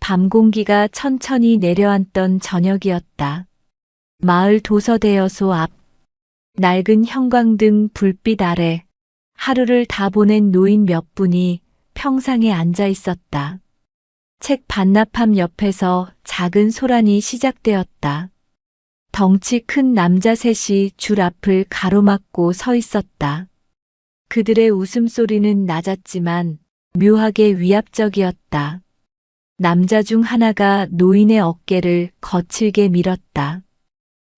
밤 공기가 천천히 내려앉던 저녁이었다. 마을 도서대여소 앞, 낡은 형광등 불빛 아래 하루를 다 보낸 노인 몇 분이 평상에 앉아 있었다. 책 반납함 옆에서 작은 소란이 시작되었다. 덩치 큰 남자 셋이 줄 앞을 가로막고 서 있었다. 그들의 웃음소리는 낮았지만 묘하게 위압적이었다. 남자 중 하나가 노인의 어깨를 거칠게 밀었다.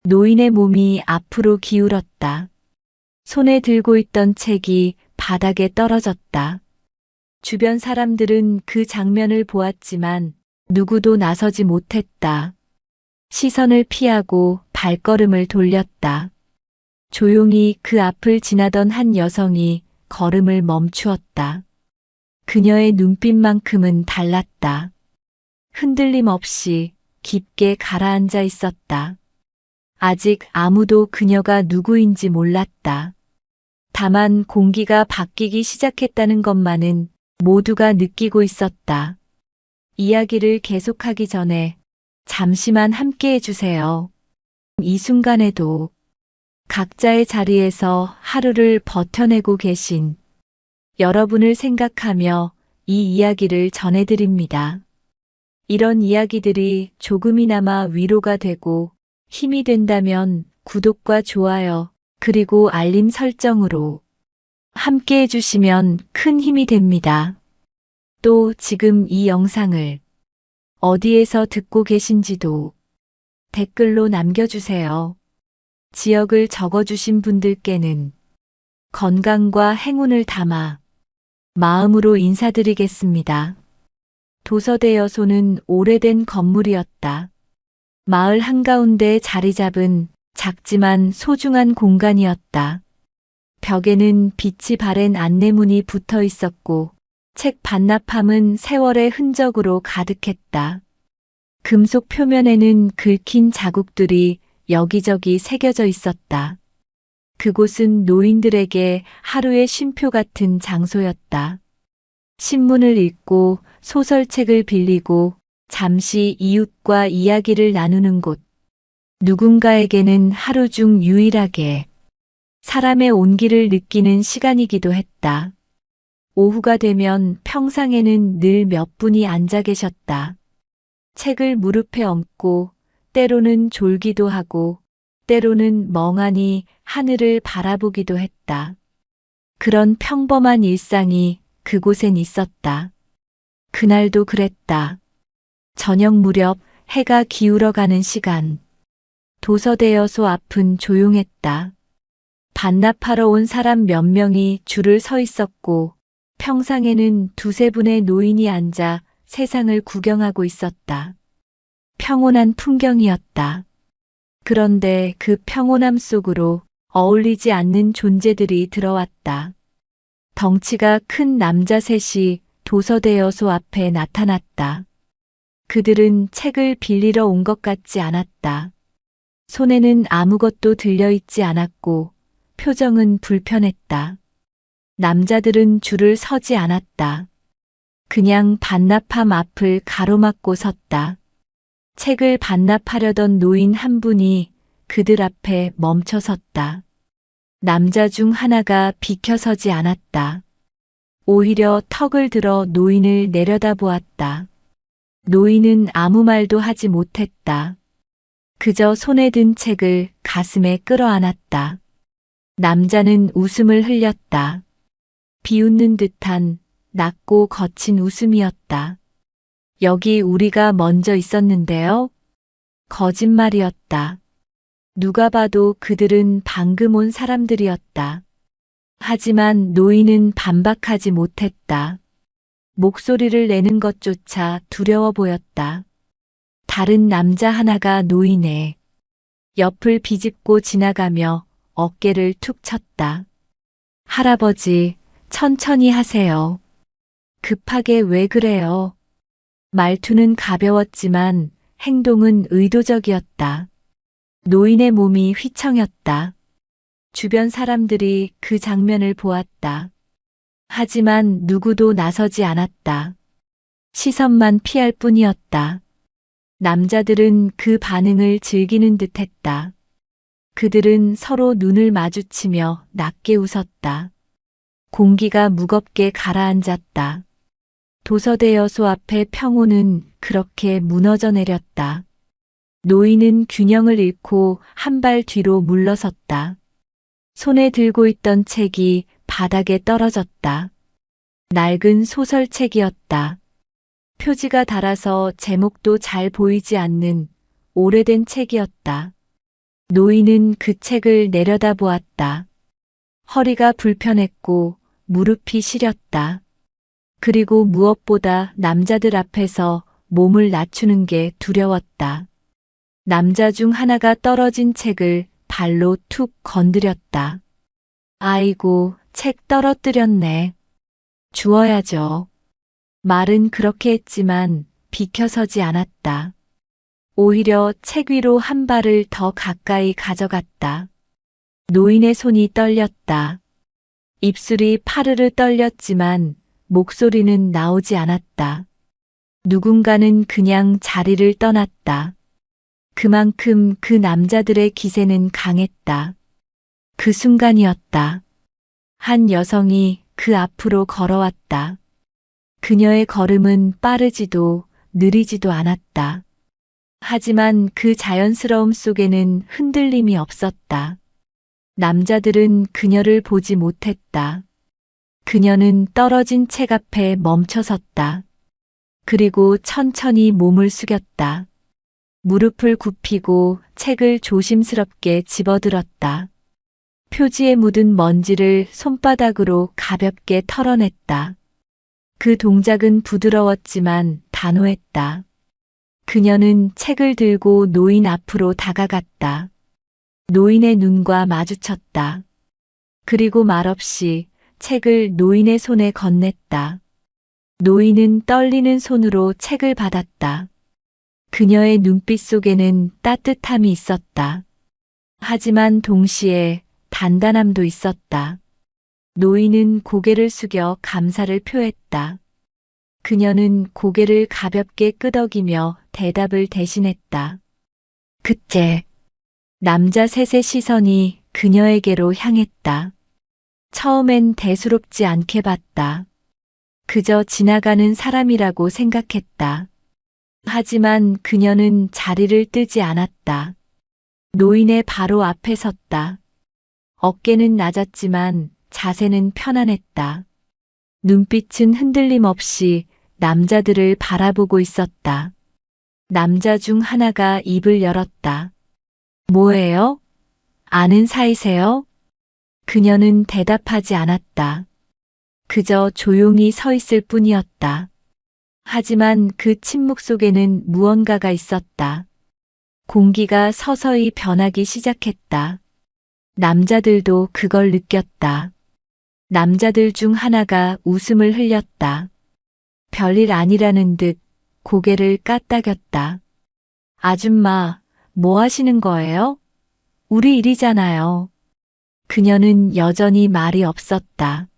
노인의 몸이 앞으로 기울었다. 손에 들고 있던 책이 바닥에 떨어졌다. 주변 사람들은 그 장면을 보았지만 누구도 나서지 못했다. 시선을 피하고 발걸음을 돌렸다. 조용히 그 앞을 지나던 한 여성이 걸음을 멈추었다. 그녀의 눈빛만큼은 달랐다. 흔들림 없이 깊게 가라앉아 있었다. 아직 아무도 그녀가 누구인지 몰랐다. 다만 공기가 바뀌기 시작했다는 것만은 모두가 느끼고 있었다. 이야기를 계속하기 전에 잠시만 함께 해주세요. 이 순간에도 각자의 자리에서 하루를 버텨내고 계신 여러분을 생각하며 이 이야기를 전해드립니다. 이런 이야기들이 조금이나마 위로가 되고 힘이 된다면 구독과 좋아요, 그리고 알림 설정으로 함께 해주시면 큰 힘이 됩니다. 또 지금 이 영상을 어디에서 듣고 계신지도 댓글로 남겨주세요. 지역을 적어주신 분들께는 건강과 행운을 담아 마음으로 인사드리겠습니다. 도서대여소는 오래된 건물이었다. 마을 한가운데 자리 잡은 작지만 소중한 공간이었다. 벽에는 빛이 바랜 안내문이 붙어 있었고 책 반납함은 세월의 흔적으로 가득했다. 금속 표면에는 긁힌 자국들이 여기저기 새겨져 있었다. 그곳은 노인들에게 하루의 쉼표 같은 장소였다. 신문을 읽고 소설책을 빌리고 잠시 이웃과 이야기를 나누는 곳. 누군가에게는 하루 중 유일하게 사람의 온기를 느끼는 시간이기도 했다. 오후가 되면 평상에는 늘 몇 분이 앉아 계셨다. 책을 무릎에 얹고 때로는 졸기도 하고 때로는 멍하니 하늘을 바라보기도 했다. 그런 평범한 일상이 그곳엔 있었다. 그날도 그랬다. 저녁 무렵 해가 기울어가는 시간. 도서대여소 앞은 조용했다. 반납하러 온 사람 몇 명이 줄을 서 있었고 평상에는 두세 분의 노인이 앉아 세상을 구경하고 있었다. 평온한 풍경이었다. 그런데 그 평온함 속으로 어울리지 않는 존재들이 들어왔다. 덩치가 큰 남자 셋이 도서대여소 앞에 나타났다. 그들은 책을 빌리러 온 것 같지 않았다. 손에는 아무것도 들려있지 않았고 표정은 불편했다. 남자들은 줄을 서지 않았다. 그냥 반납함 앞을 가로막고 섰다. 책을 반납하려던 노인 한 분이 그들 앞에 멈춰 섰다. 남자 중 하나가 비켜서지 않았다. 오히려 턱을 들어 노인을 내려다보았다. 노인은 아무 말도 하지 못했다. 그저 손에 든 책을 가슴에 끌어안았다. 남자는 웃음을 흘렸다. 비웃는 듯한 낮고 거친 웃음이었다. 여기 우리가 먼저 있었는데요? 거짓말이었다. 누가 봐도 그들은 방금 온 사람들이었다. 하지만 노인은 반박하지 못했다. 목소리를 내는 것조차 두려워 보였다. 다른 남자 하나가 노인의 옆을 비집고 지나가며 어깨를 툭 쳤다. 할아버지, 천천히 하세요. 급하게 왜 그래요? 말투는 가벼웠지만 행동은 의도적이었다. 노인의 몸이 휘청였다. 주변 사람들이 그 장면을 보았다. 하지만 누구도 나서지 않았다. 시선만 피할 뿐이었다. 남자들은 그 반응을 즐기는 듯 했다. 그들은 서로 눈을 마주치며 낮게 웃었다. 공기가 무겁게 가라앉았다. 도서대 여소 앞의 평온은 그렇게 무너져 내렸다. 노인은 균형을 잃고 한 발 뒤로 물러섰다. 손에 들고 있던 책이 바닥에 떨어졌다. 낡은 소설책이었다. 표지가 닳아서 제목도 잘 보이지 않는 오래된 책이었다. 노인은 그 책을 내려다보았다. 허리가 불편했고 무릎이 시렸다. 그리고 무엇보다 남자들 앞에서 몸을 낮추는 게 두려웠다. 남자 중 하나가 떨어진 책을 발로 툭 건드렸다. 아이고, 책 떨어뜨렸네. 주워야죠. 말은 그렇게 했지만 비켜서지 않았다. 오히려 책 위로 한 발을 더 가까이 가져갔다. 노인의 손이 떨렸다. 입술이 파르르 떨렸지만 목소리는 나오지 않았다. 누군가는 그냥 자리를 떠났다. 그만큼 그 남자들의 기세는 강했다. 그 순간이었다. 한 여성이 그 앞으로 걸어왔다. 그녀의 걸음은 빠르지도 느리지도 않았다. 하지만 그 자연스러움 속에는 흔들림이 없었다. 남자들은 그녀를 보지 못했다. 그녀는 떨어진 책 앞에 멈춰섰다. 그리고 천천히 몸을 숙였다. 무릎을 굽히고 책을 조심스럽게 집어들었다. 표지에 묻은 먼지를 손바닥으로 가볍게 털어냈다. 그 동작은 부드러웠지만 단호했다. 그녀는 책을 들고 노인 앞으로 다가갔다. 노인의 눈과 마주쳤다. 그리고 말없이 책을 노인의 손에 건넸다. 노인은 떨리는 손으로 책을 받았다. 그녀의 눈빛 속에는 따뜻함이 있었다. 하지만 동시에 단단함도 있었다. 노인은 고개를 숙여 감사를 표했다. 그녀는 고개를 가볍게 끄덕이며 대답을 대신했다. 그때 남자 셋의 시선이 그녀에게로 향했다. 처음엔 대수롭지 않게 봤다. 그저 지나가는 사람이라고 생각했다. 하지만 그녀는 자리를 뜨지 않았다. 노인의 바로 앞에 섰다. 어깨는 낮았지만 자세는 편안했다. 눈빛은 흔들림 없이 남자들을 바라보고 있었다. 남자 중 하나가 입을 열었다. 뭐예요? 아는 사이세요? 그녀는 대답하지 않았다. 그저 조용히 서 있을 뿐이었다. 하지만 그 침묵 속에는 무언가가 있었다. 공기가 서서히 변하기 시작했다. 남자들도 그걸 느꼈다. 남자들 중 하나가 웃음을 흘렸다. 별일 아니라는 듯 고개를 까딱였다. 아줌마, 뭐 하시는 거예요? 우리 일이잖아요. 그녀는 여전히 말이 없었다.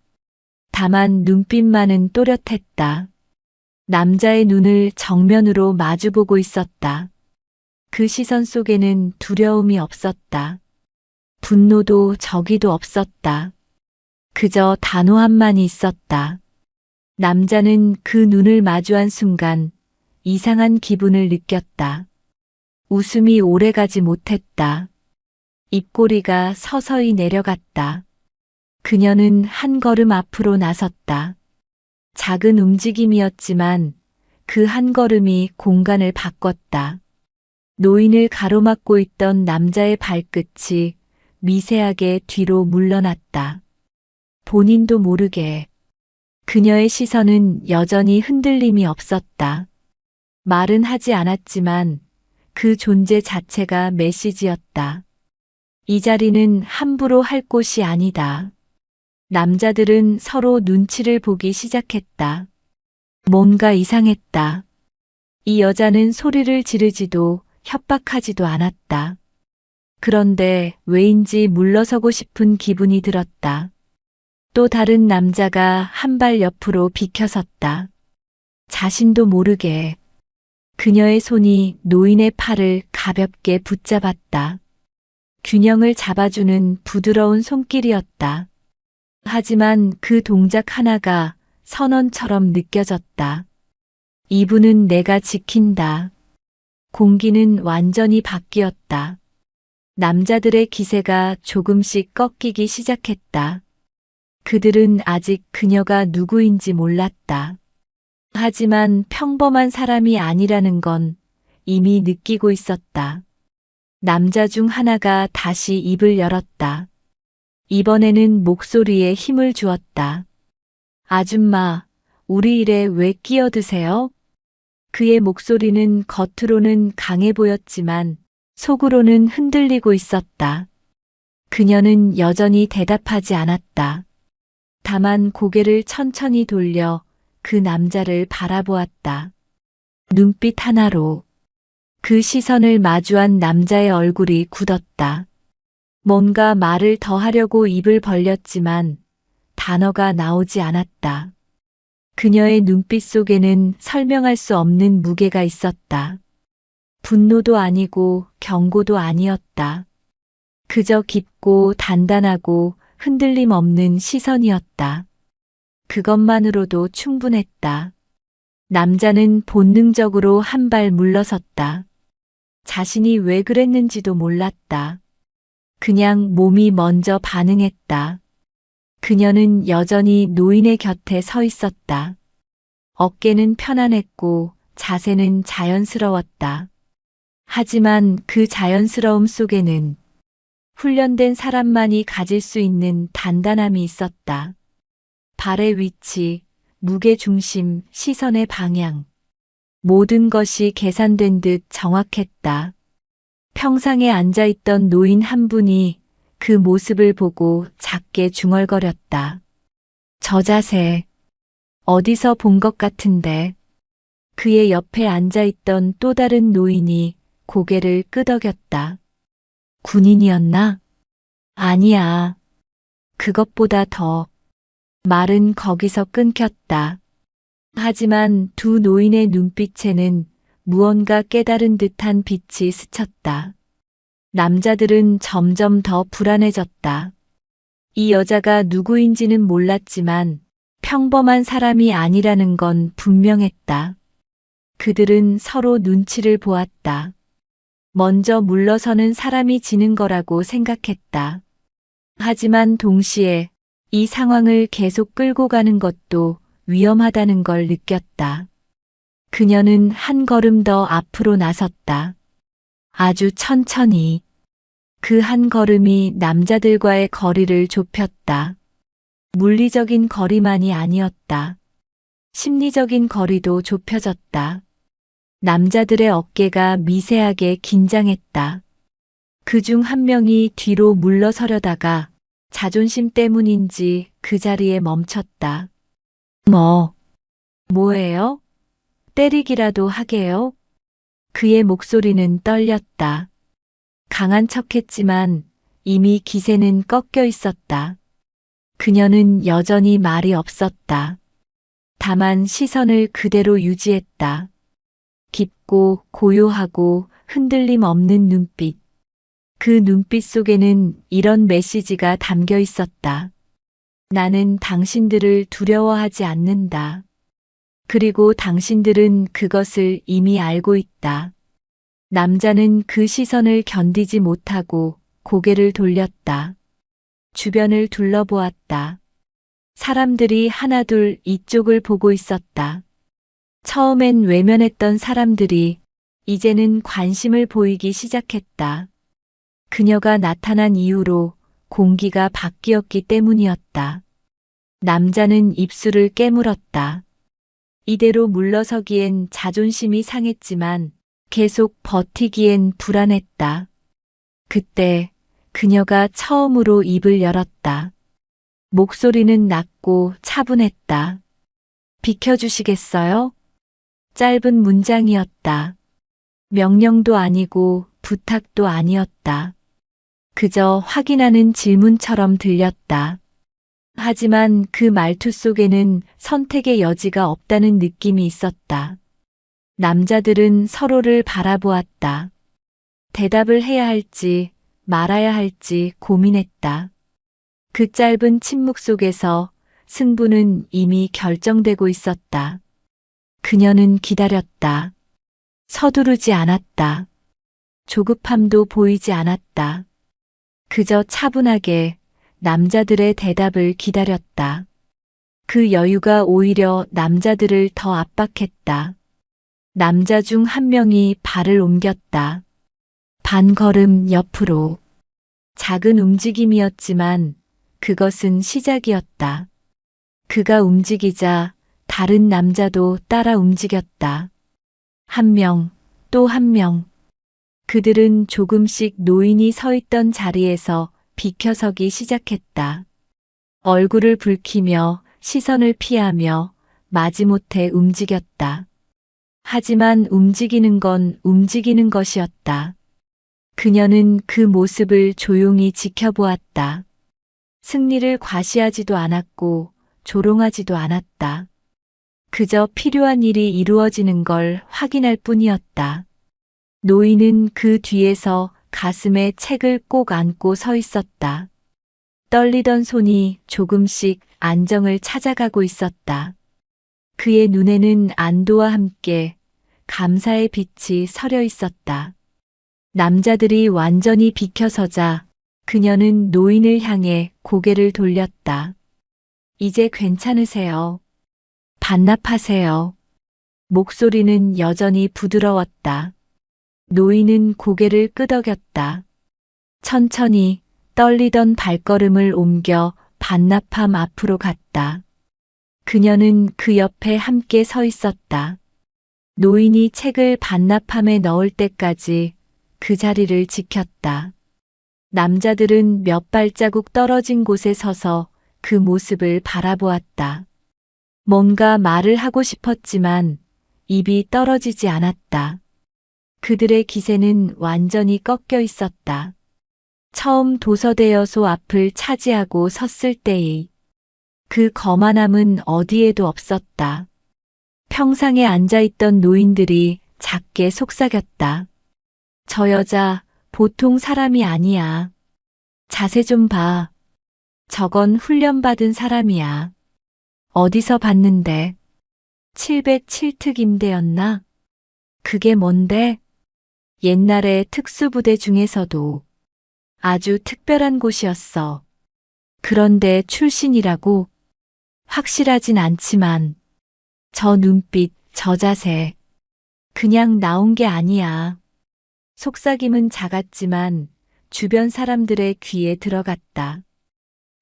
다만 눈빛만은 또렷했다. 남자의 눈을 정면으로 마주보고 있었다. 그 시선 속에는 두려움이 없었다. 분노도 적의도 없었다. 그저 단호함만이 있었다. 남자는 그 눈을 마주한 순간 이상한 기분을 느꼈다. 웃음이 오래가지 못했다. 입꼬리가 서서히 내려갔다. 그녀는 한 걸음 앞으로 나섰다. 작은 움직임이었지만 그 한 걸음이 공간을 바꿨다. 노인을 가로막고 있던 남자의 발끝이 미세하게 뒤로 물러났다. 본인도 모르게 그녀의 시선은 여전히 흔들림이 없었다. 말은 하지 않았지만 그 존재 자체가 메시지였다. 이 자리는 함부로 할 곳이 아니다. 남자들은 서로 눈치를 보기 시작했다. 뭔가 이상했다. 이 여자는 소리를 지르지도 협박하지도 않았다. 그런데 왜인지 물러서고 싶은 기분이 들었다. 또 다른 남자가 한 발 옆으로 비켜섰다. 자신도 모르게 그녀의 손이 노인의 팔을 가볍게 붙잡았다. 균형을 잡아주는 부드러운 손길이었다. 하지만 그 동작 하나가 선언처럼 느껴졌다. 이분은 내가 지킨다. 공기는 완전히 바뀌었다. 남자들의 기세가 조금씩 꺾이기 시작했다. 그들은 아직 그녀가 누구인지 몰랐다. 하지만 평범한 사람이 아니라는 건 이미 느끼고 있었다. 남자 중 하나가 다시 입을 열었다. 이번에는 목소리에 힘을 주었다. 아줌마, 우리 일에 왜 끼어드세요? 그의 목소리는 겉으로는 강해 보였지만 속으로는 흔들리고 있었다. 그녀는 여전히 대답하지 않았다. 다만 고개를 천천히 돌려 그 남자를 바라보았다. 눈빛 하나로 그 시선을 마주한 남자의 얼굴이 굳었다. 뭔가 말을 더 하려고 입을 벌렸지만 단어가 나오지 않았다. 그녀의 눈빛 속에는 설명할 수 없는 무게가 있었다. 분노도 아니고 경고도 아니었다. 그저 깊고 단단하고 흔들림 없는 시선이었다. 그것만으로도 충분했다. 남자는 본능적으로 한 발 물러섰다. 자신이 왜 그랬는지도 몰랐다. 그냥 몸이 먼저 반응했다. 그녀는 여전히 노인의 곁에 서 있었다. 어깨는 편안했고 자세는 자연스러웠다. 하지만 그 자연스러움 속에는 훈련된 사람만이 가질 수 있는 단단함이 있었다. 발의 위치, 무게 중심, 시선의 방향. 모든 것이 계산된 듯 정확했다. 평상에 앉아있던 노인 한 분이 그 모습을 보고 작게 중얼거렸다. 저 자세, 어디서 본 것 같은데. 그의 옆에 앉아있던 또 다른 노인이 고개를 끄덕였다. 군인이었나? 아니야. 그것보다 더. 말은 거기서 끊겼다. 하지만 두 노인의 눈빛에는 무언가 깨달은 듯한 빛이 스쳤다. 남자들은 점점 더 불안해졌다. 이 여자가 누구인지는 몰랐지만 평범한 사람이 아니라는 건 분명했다. 그들은 서로 눈치를 보았다. 먼저 물러서는 사람이 지는 거라고 생각했다. 하지만 동시에 이 상황을 계속 끌고 가는 것도 위험하다는 걸 느꼈다. 그녀는 한 걸음 더 앞으로 나섰다. 아주 천천히. 그 한 걸음이 남자들과의 거리를 좁혔다. 물리적인 거리만이 아니었다. 심리적인 거리도 좁혀졌다. 남자들의 어깨가 미세하게 긴장했다. 그중 한 명이 뒤로 물러서려다가 자존심 때문인지 그 자리에 멈췄다. 뭐예요? 때리기라도 하게요? 그의 목소리는 떨렸다. 강한 척했지만 이미 기세는 꺾여 있었다. 그녀는 여전히 말이 없었다. 다만 시선을 그대로 유지했다. 깊고 고요하고 흔들림 없는 눈빛. 그 눈빛 속에는 이런 메시지가 담겨 있었다. 나는 당신들을 두려워하지 않는다. 그리고 당신들은 그것을 이미 알고 있다. 남자는 그 시선을 견디지 못하고 고개를 돌렸다. 주변을 둘러보았다. 사람들이 하나둘 이쪽을 보고 있었다. 처음엔 외면했던 사람들이 이제는 관심을 보이기 시작했다. 그녀가 나타난 이후로 공기가 바뀌었기 때문이었다. 남자는 입술을 깨물었다. 이대로 물러서기엔 자존심이 상했지만 계속 버티기엔 불안했다. 그때 그녀가 처음으로 입을 열었다. 목소리는 낮고 차분했다. 비켜주시겠어요? 짧은 문장이었다. 명령도 아니고 부탁도 아니었다. 그저 확인하는 질문처럼 들렸다. 하지만 그 말투 속에는 선택의 여지가 없다는 느낌이 있었다. 남자들은 서로를 바라보았다. 대답을 해야 할지 말아야 할지 고민했다. 그 짧은 침묵 속에서 승부는 이미 결정되고 있었다. 그녀는 기다렸다. 서두르지 않았다. 조급함도 보이지 않았다. 그저 차분하게 남자들의 대답을 기다렸다. 그 여유가 오히려 남자들을 더 압박했다. 남자 중 한 명이 발을 옮겼다. 반 걸음 옆으로. 작은 움직임이었지만 그것은 시작이었다. 그가 움직이자 다른 남자도 따라 움직였다. 한 명, 또 한 명. 그들은 조금씩 노인이 서 있던 자리에서 비켜서기 시작했다. 얼굴을 붉히며 시선을 피하며 마지못해 움직였다. 하지만 움직이는 건 움직이는 것이었다. 그녀는 그 모습을 조용히 지켜보았다. 승리를 과시하지도 않았고 조롱하지도 않았다. 그저 필요한 일이 이루어지는 걸 확인할 뿐이었다. 노인은 그 뒤에서 가슴에 책을 꼭 안고 서 있었다. 떨리던 손이 조금씩 안정을 찾아가고 있었다. 그의 눈에는 안도와 함께 감사의 빛이 서려 있었다. 남자들이 완전히 비켜서자 그녀는 노인을 향해 고개를 돌렸다. 이제 괜찮으세요? 반납하세요. 목소리는 여전히 부드러웠다. 노인은 고개를 끄덕였다. 천천히 떨리던 발걸음을 옮겨 반납함 앞으로 갔다. 그녀는 그 옆에 함께 서 있었다. 노인이 책을 반납함에 넣을 때까지 그 자리를 지켰다. 남자들은 몇 발자국 떨어진 곳에 서서 그 모습을 바라보았다. 뭔가 말을 하고 싶었지만 입이 떨어지지 않았다. 그들의 기세는 완전히 꺾여 있었다. 처음 도서대여소 앞을 차지하고 섰을 때의 그 거만함은 어디에도 없었다. 평상에 앉아있던 노인들이 작게 속삭였다. 저 여자 보통 사람이 아니야. 자세 좀 봐. 저건 훈련받은 사람이야. 어디서 봤는데? 707특 임대였나? 그게 뭔데? 옛날에 특수부대 중에서도 아주 특별한 곳이었어. 그런데 출신이라고? 확실하진 않지만 저 눈빛, 저 자세. 그냥 나온 게 아니야. 속삭임은 작았지만 주변 사람들의 귀에 들어갔다.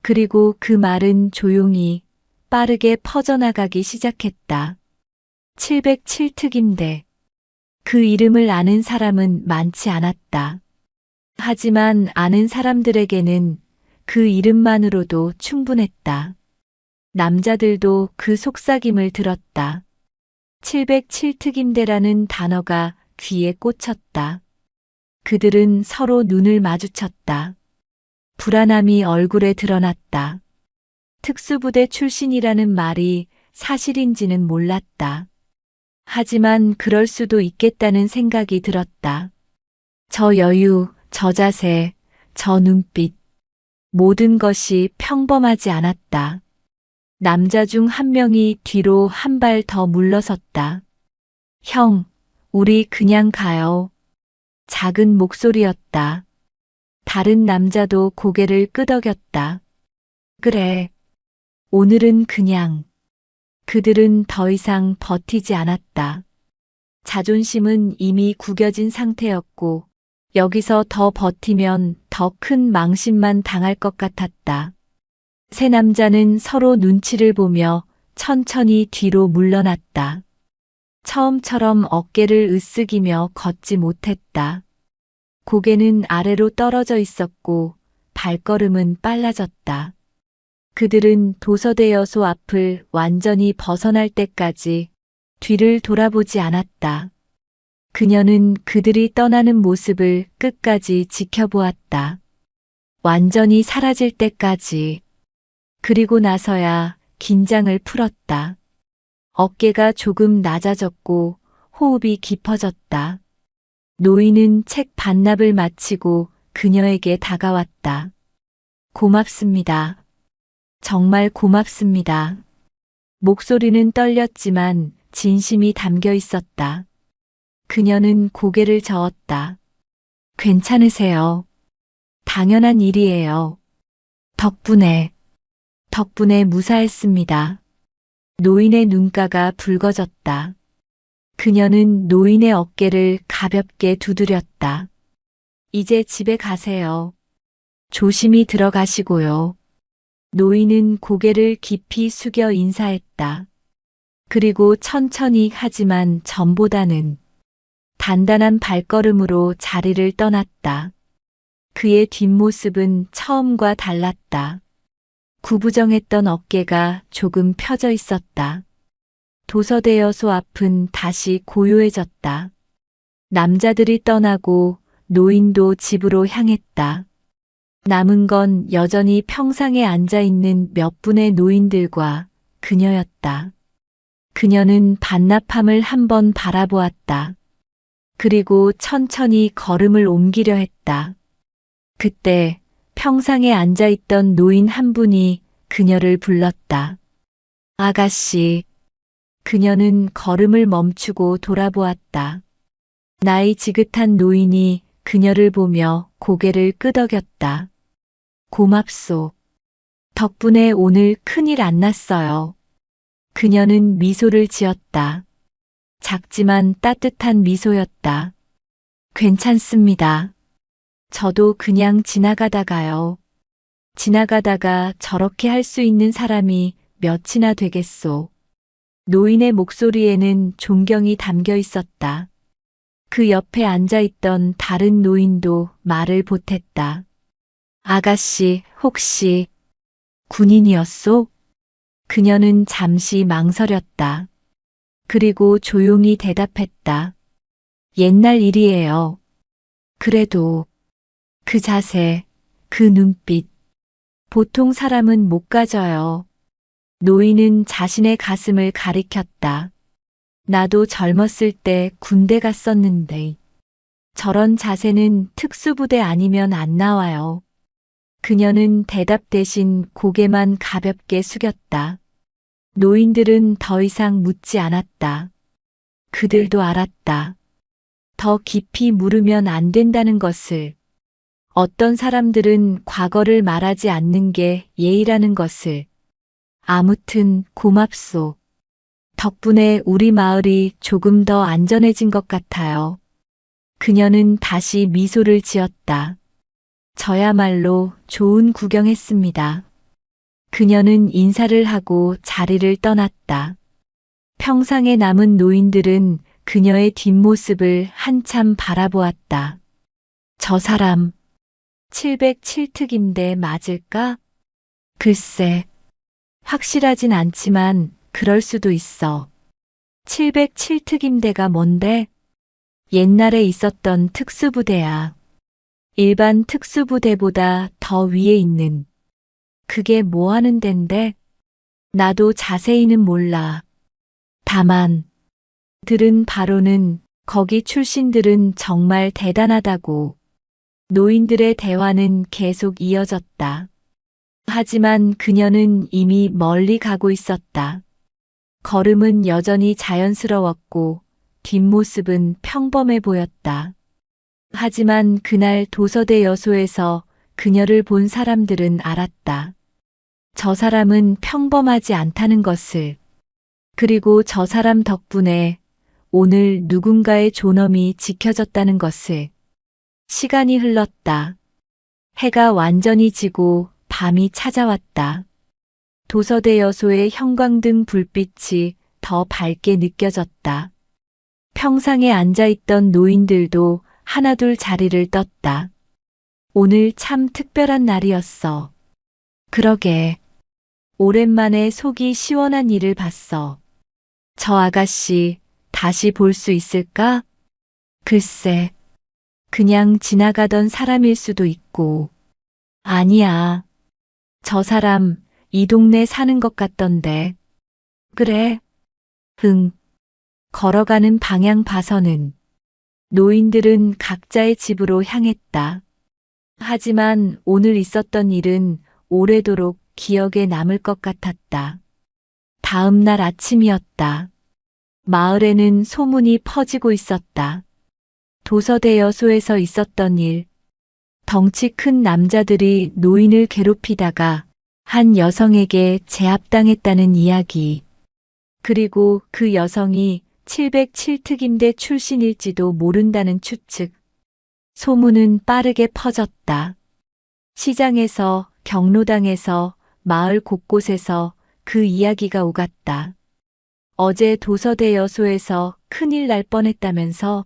그리고 그 말은 조용히 빠르게 퍼져나가기 시작했다. 707특임대. 그 이름을 아는 사람은 많지 않았다. 하지만 아는 사람들에게는 그 이름만으로도 충분했다. 남자들도 그 속삭임을 들었다. 707특임대라는 단어가 귀에 꽂혔다. 그들은 서로 눈을 마주쳤다. 불안함이 얼굴에 드러났다. 특수부대 출신이라는 말이 사실인지는 몰랐다. 하지만 그럴 수도 있겠다는 생각이 들었다. 저 여유, 저 자세, 저 눈빛. 모든 것이 평범하지 않았다. 남자 중 한 명이 뒤로 한 발 더 물러섰다. 형, 우리 그냥 가요. 작은 목소리였다. 다른 남자도 고개를 끄덕였다. 그래. 오늘은 그냥. 그들은 더 이상 버티지 않았다. 자존심은 이미 구겨진 상태였고 여기서 더 버티면 더 큰 망신만 당할 것 같았다. 세 남자는 서로 눈치를 보며 천천히 뒤로 물러났다. 처음처럼 어깨를 으쓱이며 걷지 못했다. 고개는 아래로 떨어져 있었고 발걸음은 빨라졌다. 그들은 도서대여소 앞을 완전히 벗어날 때까지 뒤를 돌아보지 않았다. 그녀는 그들이 떠나는 모습을 끝까지 지켜보았다. 완전히 사라질 때까지. 그리고 나서야 긴장을 풀었다. 어깨가 조금 낮아졌고 호흡이 깊어졌다. 노인은 책 반납을 마치고 그녀에게 다가왔다. 고맙습니다. 정말 고맙습니다. 목소리는 떨렸지만 진심이 담겨 있었다. 그녀는 고개를 저었다. 괜찮으세요? 당연한 일이에요. 덕분에 무사했습니다. 노인의 눈가가 붉어졌다. 그녀는 노인의 어깨를 가볍게 두드렸다. 이제 집에 가세요. 조심히 들어가시고요. 노인은 고개를 깊이 숙여 인사했다. 그리고 천천히 하지만 전보다는 단단한 발걸음으로 자리를 떠났다. 그의 뒷모습은 처음과 달랐다. 구부정했던 어깨가 조금 펴져 있었다. 도서대 여소 앞은 다시 고요해졌다. 남자들이 떠나고 노인도 집으로 향했다. 남은 건 여전히 평상에 앉아있는 몇 분의 노인들과 그녀였다. 그녀는 반납함을 한번 바라보았다. 그리고 천천히 걸음을 옮기려 했다. 그때 평상에 앉아있던 노인 한 분이 그녀를 불렀다. 아가씨. 그녀는 걸음을 멈추고 돌아보았다. 나이 지긋한 노인이 그녀를 보며 고개를 끄덕였다. 고맙소. 덕분에 오늘 큰일 안 났어요. 그녀는 미소를 지었다. 작지만 따뜻한 미소였다. 괜찮습니다. 저도 그냥 지나가다가요. 지나가다가 저렇게 할 수 있는 사람이 몇이나 되겠소. 노인의 목소리에는 존경이 담겨 있었다. 그 옆에 앉아있던 다른 노인도 말을 보탰다. 아가씨, 혹시 군인이었소? 그녀는 잠시 망설였다. 그리고 조용히 대답했다. 옛날 일이에요. 그래도 그 자세, 그 눈빛. 보통 사람은 못 가져요. 노인은 자신의 가슴을 가리켰다. 나도 젊었을 때 군대 갔었는데 저런 자세는 특수부대 아니면 안 나와요. 그녀는 대답 대신 고개만 가볍게 숙였다. 노인들은 더 이상 묻지 않았다. 그들도 알았다. 더 깊이 물으면 안 된다는 것을. 어떤 사람들은 과거를 말하지 않는 게 예의라는 것을. 아무튼 고맙소. 덕분에 우리 마을이 조금 더 안전해진 것 같아요. 그녀는 다시 미소를 지었다. 저야말로 좋은 구경했습니다. 그녀는 인사를 하고 자리를 떠났다. 평상에 남은 노인들은 그녀의 뒷모습을 한참 바라보았다. 저 사람 707특임대 맞을까? 글쎄, 확실하진 않지만 그럴 수도 있어. 707특임대가 뭔데? 옛날에 있었던 특수부대야. 일반 특수부대보다 더 위에 있는. 그게 뭐 하는 덴데? 나도 자세히는 몰라. 다만 들은 바로는 거기 출신들은 정말 대단하다고. 노인들의 대화는 계속 이어졌다. 하지만 그녀는 이미 멀리 가고 있었다. 걸음은 여전히 자연스러웠고 뒷모습은 평범해 보였다. 하지만 그날 도서대 여소에서 그녀를 본 사람들은 알았다. 저 사람은 평범하지 않다는 것을. 그리고 저 사람 덕분에 오늘 누군가의 존엄이 지켜졌다는 것을. 시간이 흘렀다. 해가 완전히 지고 밤이 찾아왔다. 도서대 여소의 형광등 불빛이 더 밝게 느껴졌다. 평상에 앉아있던 노인들도 하나둘 자리를 떴다. 오늘 참 특별한 날이었어. 그러게. 오랜만에 속이 시원한 일을 봤어. 저 아가씨 다시 볼 수 있을까? 글쎄, 그냥 지나가던 사람일 수도 있고. 아니야. 저 사람 이 동네 사는 것 같던데. 그래. 응. 걸어가는 방향 봐서는 노인들은 각자의 집으로 향했다. 하지만 오늘 있었던 일은 오래도록 기억에 남을 것 같았다. 다음 날 아침이었다. 마을에는 소문이 퍼지고 있었다. 도서대여소에서 있었던 일, 덩치 큰 남자들이 노인을 괴롭히다가 한 여성에게 제압당했다는 이야기. 그리고 그 여성이 707특임대 출신일지도 모른다는 추측. 소문은 빠르게 퍼졌다. 시장에서, 경로당에서, 마을 곳곳에서 그 이야기가 오갔다. 어제 도서대여소에서 큰일 날 뻔했다면서?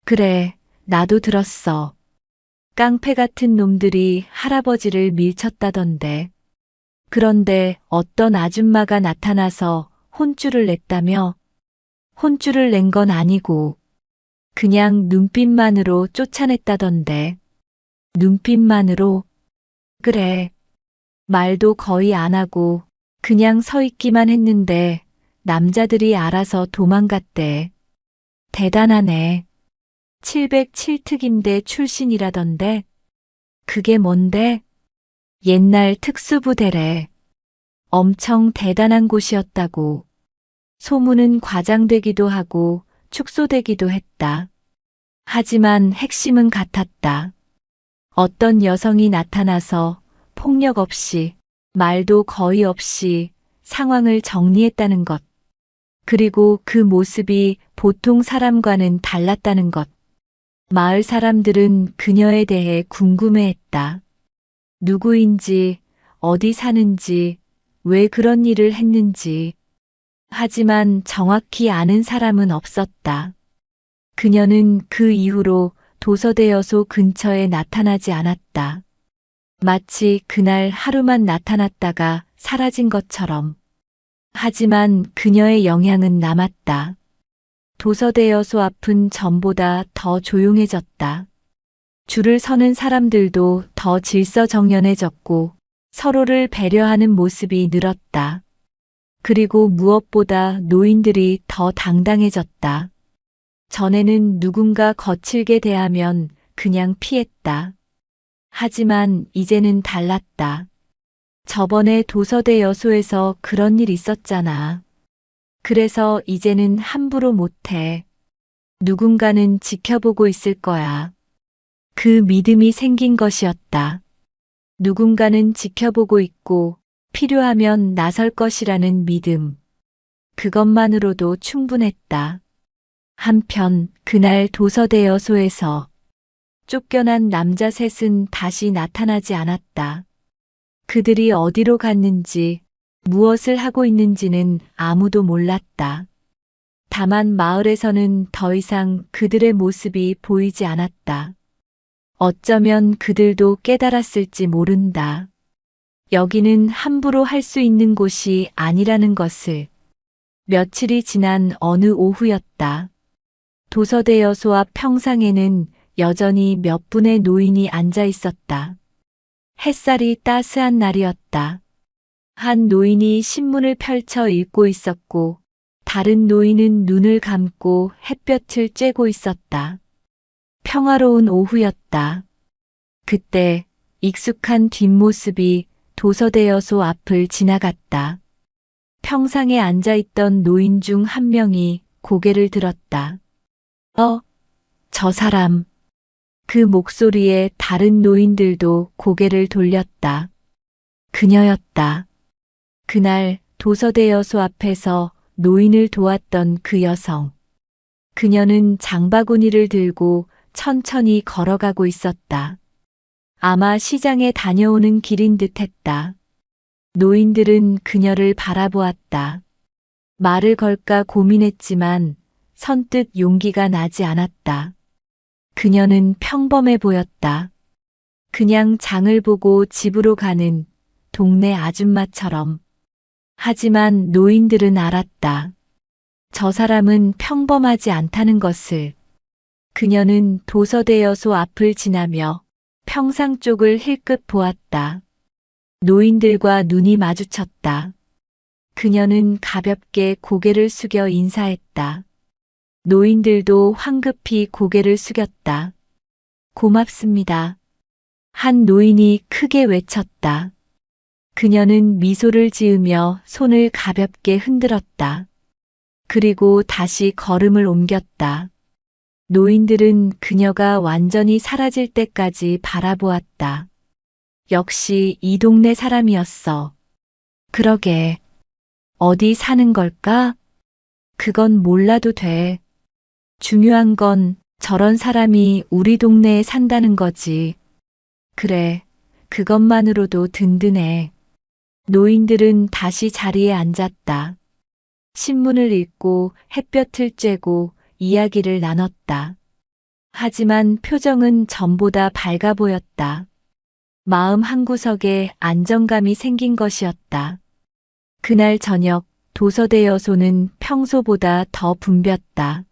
그래, 나도 들었어. 깡패 같은 놈들이 할아버지를 밀쳤다던데. 그런데 어떤 아줌마가 나타나서 혼쭐을 냈다며? 혼쭐을 낸 건 아니고 그냥 눈빛만으로 쫓아냈다던데. 눈빛만으로? 그래. 말도 거의 안 하고 그냥 서 있기만 했는데 남자들이 알아서 도망갔대. 대단하네. 707특임대 출신이라던데. 그게 뭔데? 옛날 특수부대래. 엄청 대단한 곳이었다고. 소문은 과장되기도 하고 축소되기도 했다. 하지만 핵심은 같았다. 어떤 여성이 나타나서 폭력 없이, 말도 거의 없이 상황을 정리했다는 것. 그리고 그 모습이 보통 사람과는 달랐다는 것. 마을 사람들은 그녀에 대해 궁금해했다. 누구인지, 어디 사는지, 왜 그런 일을 했는지. 하지만 정확히 아는 사람은 없었다. 그녀는 그 이후로 도서대여소 근처에 나타나지 않았다. 마치 그날 하루만 나타났다가 사라진 것처럼. 하지만 그녀의 영향은 남았다. 도서대여소 앞은 전보다 더 조용해졌다. 줄을 서는 사람들도 더 질서정연해졌고 서로를 배려하는 모습이 늘었다. 그리고 무엇보다 노인들이 더 당당해졌다. 전에는 누군가 거칠게 대하면 그냥 피했다. 하지만 이제는 달랐다. 저번에 도서대여소에서 그런 일 있었잖아. 그래서 이제는 함부로 못해. 누군가는 지켜보고 있을 거야. 그 믿음이 생긴 것이었다. 누군가는 지켜보고 있고 필요하면 나설 것이라는 믿음. 그것만으로도 충분했다. 한편 그날 도서대여소에서 쫓겨난 남자 셋은 다시 나타나지 않았다. 그들이 어디로 갔는지, 무엇을 하고 있는지는 아무도 몰랐다. 다만 마을에서는 더 이상 그들의 모습이 보이지 않았다. 어쩌면 그들도 깨달았을지 모른다. 여기는 함부로 할 수 있는 곳이 아니라는 것을. 며칠이 지난 어느 오후였다. 도서대여소 앞 평상에는 여전히 몇 분의 노인이 앉아 있었다. 햇살이 따스한 날이었다. 한 노인이 신문을 펼쳐 읽고 있었고, 다른 노인은 눈을 감고 햇볕을 쬐고 있었다. 평화로운 오후였다. 그때 익숙한 뒷모습이 도서대여소 앞을 지나갔다. 평상에 앉아있던 노인 중 한 명이 고개를 들었다. 저 사람. 그 목소리에 다른 노인들도 고개를 돌렸다. 그녀였다. 그날 도서대여소 앞에서 노인을 도왔던 그 여성. 그녀는 장바구니를 들고 천천히 걸어가고 있었다. 아마 시장에 다녀오는 길인 듯했다. 노인들은 그녀를 바라보았다. 말을 걸까 고민했지만 선뜻 용기가 나지 않았다. 그녀는 평범해 보였다. 그냥 장을 보고 집으로 가는 동네 아줌마처럼. 하지만 노인들은 알았다. 저 사람은 평범하지 않다는 것을. 그녀는 도서대여소 앞을 지나며 평상 쪽을 힐끗 보았다. 노인들과 눈이 마주쳤다. 그녀는 가볍게 고개를 숙여 인사했다. 노인들도 황급히 고개를 숙였다. 고맙습니다. 한 노인이 크게 외쳤다. 그녀는 미소를 지으며 손을 가볍게 흔들었다. 그리고 다시 걸음을 옮겼다. 노인들은 그녀가 완전히 사라질 때까지 바라보았다. 역시 이 동네 사람이었어. 그러게. 어디 사는 걸까? 그건 몰라도 돼. 중요한 건 저런 사람이 우리 동네에 산다는 거지. 그래, 그것만으로도 든든해. 노인들은 다시 자리에 앉았다. 신문을 읽고 햇볕을 쬐고 이야기를 나눴다. 하지만 표정은 전보다 밝아 보였다. 마음 한구석에 안정감이 생긴 것이었다. 그날 저녁 도서대 여소는 평소보다 더 붐볐다.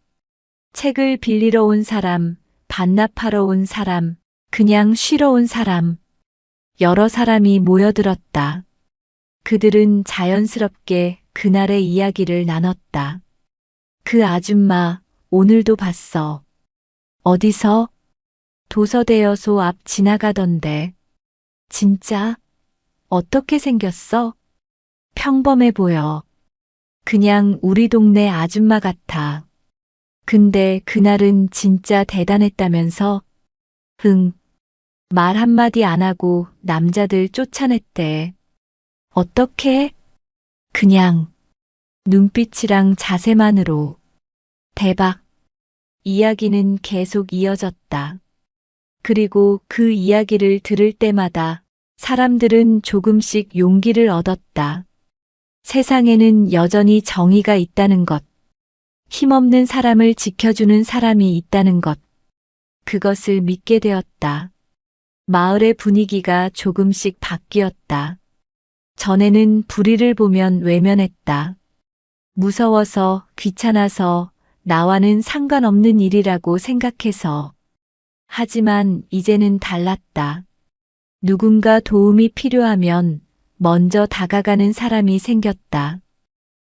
책을 빌리러 온 사람, 반납하러 온 사람, 그냥 쉬러 온 사람. 여러 사람이 모여들었다. 그들은 자연스럽게 그날의 이야기를 나눴다. 그 아줌마, 오늘도 봤어. 어디서? 도서대 여소 앞 지나가던데. 진짜? 어떻게 생겼어? 평범해 보여. 그냥 우리 동네 아줌마 같아. 근데 그날은 진짜 대단했다면서? 말 한마디 안 하고 남자들 쫓아냈대. 어떻게? 그냥 눈빛이랑 자세만으로. 대박. 이야기는 계속 이어졌다. 그리고 그 이야기를 들을 때마다 사람들은 조금씩 용기를 얻었다. 세상에는 여전히 정의가 있다는 것. 힘없는 사람을 지켜주는 사람이 있다는 것. 그것을 믿게 되었다. 마을의 분위기가 조금씩 바뀌었다. 전에는 불의를 보면 외면했다. 무서워서, 귀찮아서, 나와는 상관없는 일이라고 생각해서. 하지만 이제는 달랐다. 누군가 도움이 필요하면 먼저 다가가는 사람이 생겼다.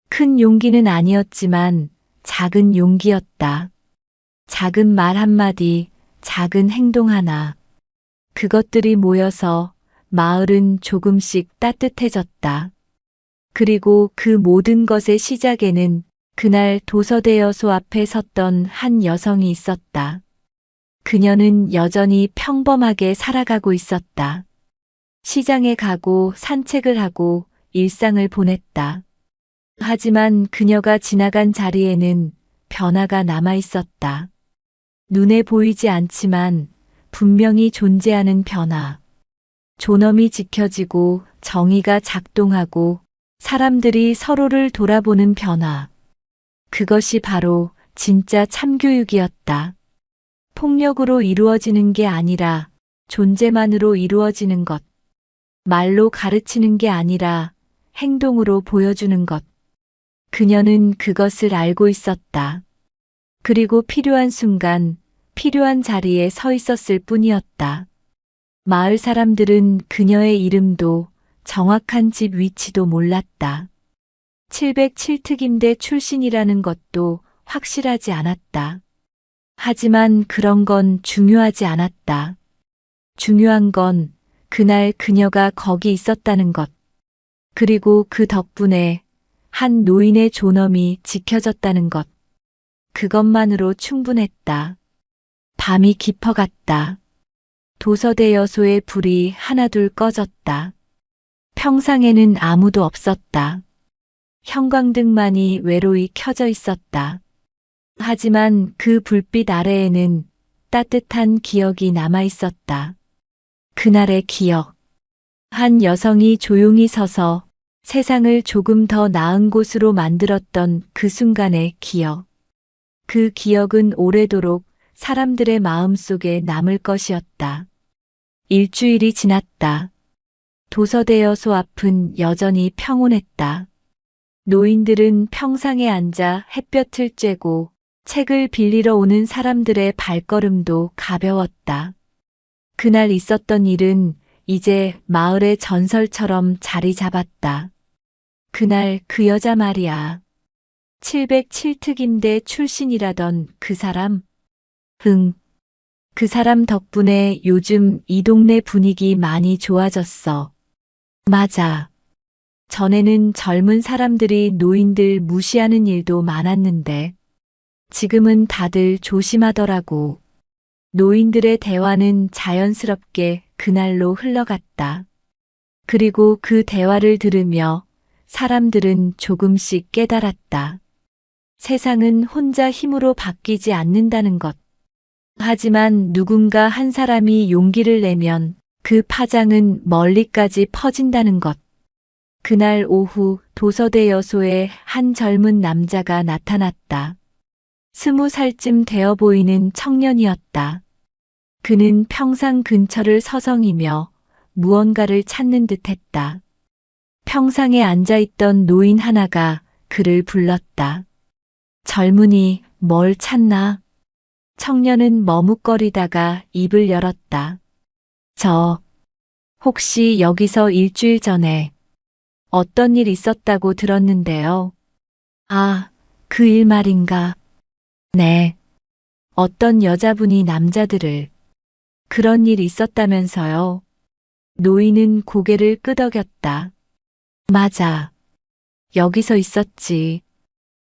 큰 용기는 아니었지만 작은 용기였다. 작은 말 한마디, 작은 행동 하나. 그것들이 모여서 마을은 조금씩 따뜻해졌다. 그리고 그 모든 것의 시작에는 그날 도서대 여소 앞에 섰던 한 여성이 있었다. 그녀는 여전히 평범하게 살아가고 있었다. 시장에 가고 산책을 하고 일상을 보냈다. 하지만 그녀가 지나간 자리에는 변화가 남아 있었다. 눈에 보이지 않지만 분명히 존재하는 변화. 존엄이 지켜지고 정의가 작동하고 사람들이 서로를 돌아보는 변화. 그것이 바로 진짜 참교육이었다. 폭력으로 이루어지는 게 아니라 존재만으로 이루어지는 것. 말로 가르치는 게 아니라 행동으로 보여주는 것. 그녀는 그것을 알고 있었다. 그리고 필요한 순간, 필요한 자리에 서 있었을 뿐이었다. 마을 사람들은 그녀의 이름도 정확한 집 위치도 몰랐다. 707특임대 출신이라는 것도 확실하지 않았다. 하지만 그런 건 중요하지 않았다. 중요한 건 그날 그녀가 거기 있었다는 것. 그리고 그 덕분에 한 노인의 존엄이 지켜졌다는 것. 그것만으로 충분했다. 밤이 깊어갔다. 도서대 여소의 불이 하나둘 꺼졌다. 평상에는 아무도 없었다. 형광등만이 외로이 켜져 있었다. 하지만 그 불빛 아래에는 따뜻한 기억이 남아 있었다. 그날의 기억. 한 여성이 조용히 서서 세상을 조금 더 나은 곳으로 만들었던 그 순간의 기억. 그 기억은 오래도록 사람들의 마음속에 남을 것이었다. 일주일이 지났다. 도서대 여소 앞은 여전히 평온했다. 노인들은 평상에 앉아 햇볕을 쬐고 책을 빌리러 오는 사람들의 발걸음도 가벼웠다. 그날 있었던 일은 이제 마을의 전설처럼 자리 잡았다. 그날 그 여자 말이야. 707특임대 출신이라던 그 사람? 응. 그 사람 덕분에 요즘 이 동네 분위기 많이 좋아졌어. 맞아. 전에는 젊은 사람들이 노인들 무시하는 일도 많았는데 지금은 다들 조심하더라고. 노인들의 대화는 자연스럽게 그날로 흘러갔다. 그리고 그 대화를 들으며 사람들은 조금씩 깨달았다. 세상은 혼자 힘으로 바뀌지 않는다는 것. 하지만 누군가 한 사람이 용기를 내면 그 파장은 멀리까지 퍼진다는 것. 그날 오후 도서대 여소에 한 젊은 남자가 나타났다. 20살쯤 되어 보이는 청년이었다. 그는 평상 근처를 서성이며 무언가를 찾는 듯 했다. 평상에 앉아있던 노인 하나가 그를 불렀다. 젊은이, 뭘 찾나? 청년은 머뭇거리다가 입을 열었다. 혹시 여기서 일주일 전에 어떤 일 있었다고 들었는데요. 아, 그 일 말인가? 네. 어떤 여자분이 남자들을 그런 일 있었다면서요. 노인은 고개를 끄덕였다. 맞아. 여기서 있었지.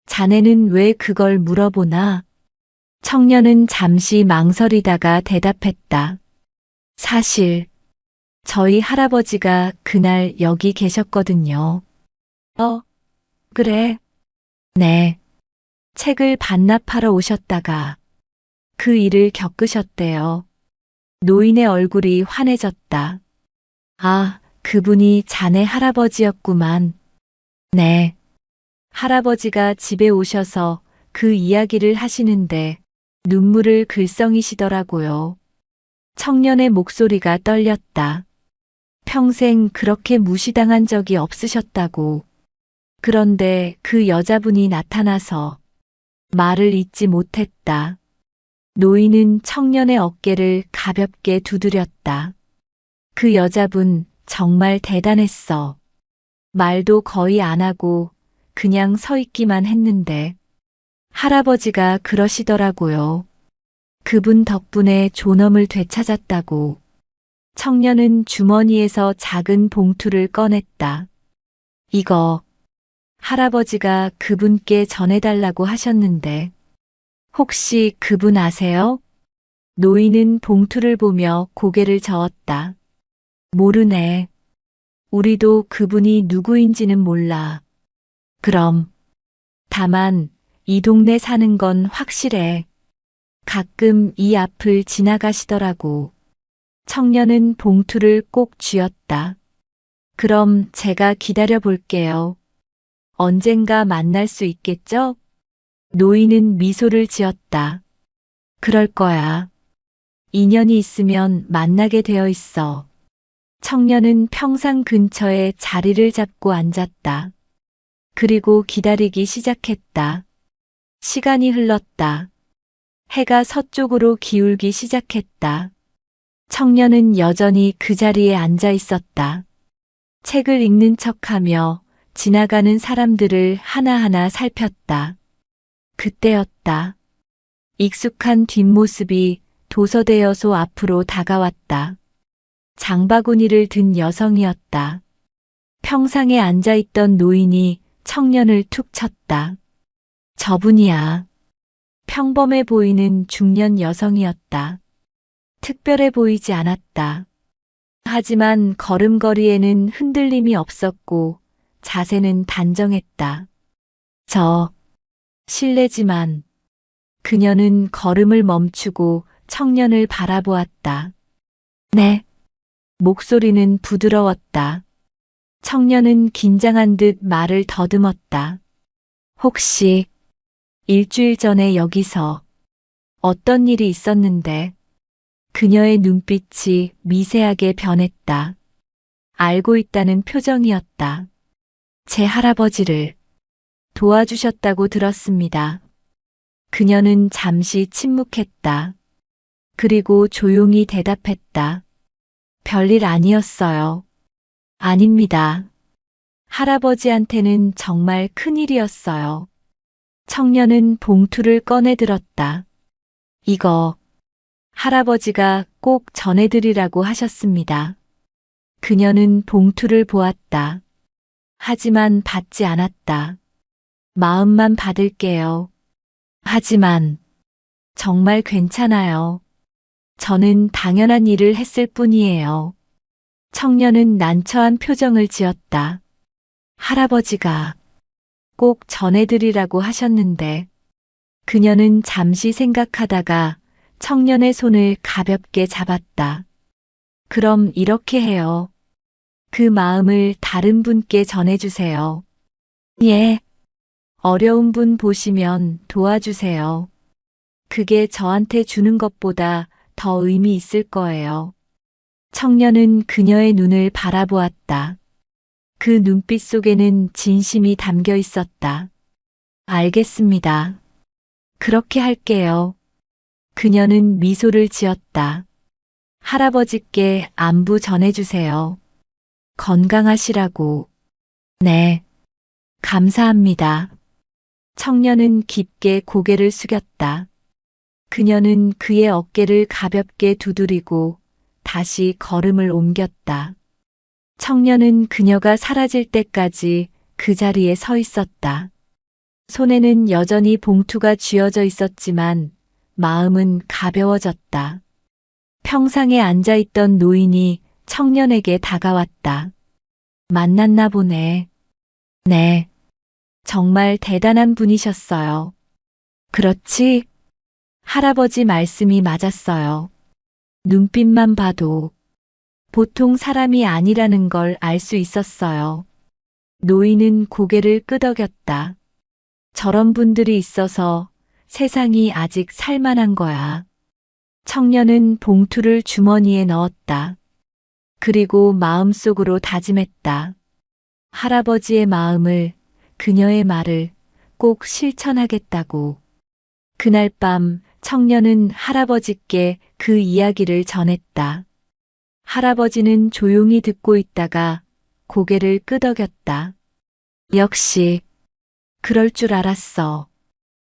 자네는 왜 그걸 물어보나? 청년은 잠시 망설이다가 대답했다. 사실, 저희 할아버지가 그날 여기 계셨거든요. 그래? 네. 책을 반납하러 오셨다가 그 일을 겪으셨대요. 노인의 얼굴이 환해졌다. 아, 그분이 자네 할아버지였구만. 네. 할아버지가 집에 오셔서 그 이야기를 하시는데 눈물을 글썽이시더라고요. 청년의 목소리가 떨렸다. 평생 그렇게 무시당한 적이 없으셨다고. 그런데 그 여자분이 나타나서 말을 잇지 못했다. 노인은 청년의 어깨를 가볍게 두드렸다. 그 여자분 정말 대단했어. 말도 거의 안 하고 그냥 서 있기만 했는데 할아버지가 그러시더라고요. 그분 덕분에 존엄을 되찾았다고. 청년은 주머니에서 작은 봉투를 꺼냈다. 이거 할아버지가 그분께 전해달라고 하셨는데 혹시 그분 아세요? 노인은 봉투를 보며 고개를 저었다. 모르네. 우리도 그분이 누구인지는 몰라. 그럼. 다만 이 동네 사는 건 확실해. 가끔 이 앞을 지나가시더라고. 청년은 봉투를 꼭 쥐었다. 그럼 제가 기다려 볼게요. 언젠가 만날 수 있겠죠? 노인은 미소를 지었다. 그럴 거야. 인연이 있으면 만나게 되어 있어. 청년은 평상 근처에 자리를 잡고 앉았다. 그리고 기다리기 시작했다. 시간이 흘렀다. 해가 서쪽으로 기울기 시작했다. 청년은 여전히 그 자리에 앉아 있었다. 책을 읽는 척하며 지나가는 사람들을 하나하나 살폈다. 그때였다. 익숙한 뒷모습이 도서대 여소 앞으로 다가왔다. 장바구니를 든 여성이었다. 평상에 앉아있던 노인이 청년을 툭 쳤다. 저분이야. 평범해 보이는 중년 여성이었다. 특별해 보이지 않았다. 하지만 걸음걸이에는 흔들림이 없었고 자세는 단정했다. 실례지만 그녀는 걸음을 멈추고 청년을 바라보았다. 네. 목소리는 부드러웠다. 청년은 긴장한 듯 말을 더듬었다. 혹시 일주일 전에 여기서 어떤 일이 있었는데 그녀의 눈빛이 미세하게 변했다. 알고 있다는 표정이었다. 제 할아버지를 도와주셨다고 들었습니다. 그녀는 잠시 침묵했다. 그리고 조용히 대답했다. 별일 아니었어요. 아닙니다. 할아버지한테는 정말 큰일이었어요. 청년은 봉투를 꺼내 들었다. 이거 할아버지가 꼭 전해드리라고 하셨습니다. 그녀는 봉투를 보았다. 하지만 받지 않았다. 마음만 받을게요. 하지만 정말 괜찮아요. 저는 당연한 일을 했을 뿐이에요. 청년은 난처한 표정을 지었다. 할아버지가 꼭 전해드리라고 하셨는데 그녀는 잠시 생각하다가 청년의 손을 가볍게 잡았다. 그럼 이렇게 해요. 그 마음을 다른 분께 전해주세요. 예. 어려운 분 보시면 도와주세요. 그게 저한테 주는 것보다 더 의미 있을 거예요. 청년은 그녀의 눈을 바라보았다. 그 눈빛 속에는 진심이 담겨 있었다. 알겠습니다. 그렇게 할게요. 그녀는 미소를 지었다. 할아버지께 안부 전해주세요. 건강하시라고. 네. 감사합니다. 청년은 깊게 고개를 숙였다. 그녀는 그의 어깨를 가볍게 두드리고 다시 걸음을 옮겼다. 청년은 그녀가 사라질 때까지 그 자리에 서 있었다. 손에는 여전히 봉투가 쥐어져 있었지만 마음은 가벼워졌다. 평상에 앉아 있던 노인이 청년에게 다가왔다. 만났나 보네. 네. 정말 대단한 분이셨어요. 그렇지? 할아버지 말씀이 맞았어요. 눈빛만 봐도 보통 사람이 아니라는 걸 알 수 있었어요. 노인은 고개를 끄덕였다. 저런 분들이 있어서 세상이 아직 살만한 거야. 청년은 봉투를 주머니에 넣었다. 그리고 마음속으로 다짐했다. 할아버지의 마음을, 그녀의 말을 꼭 실천하겠다고. 그날 밤 청년은 할아버지께 그 이야기를 전했다. 할아버지는 조용히 듣고 있다가 고개를 끄덕였다. 역시 그럴 줄 알았어.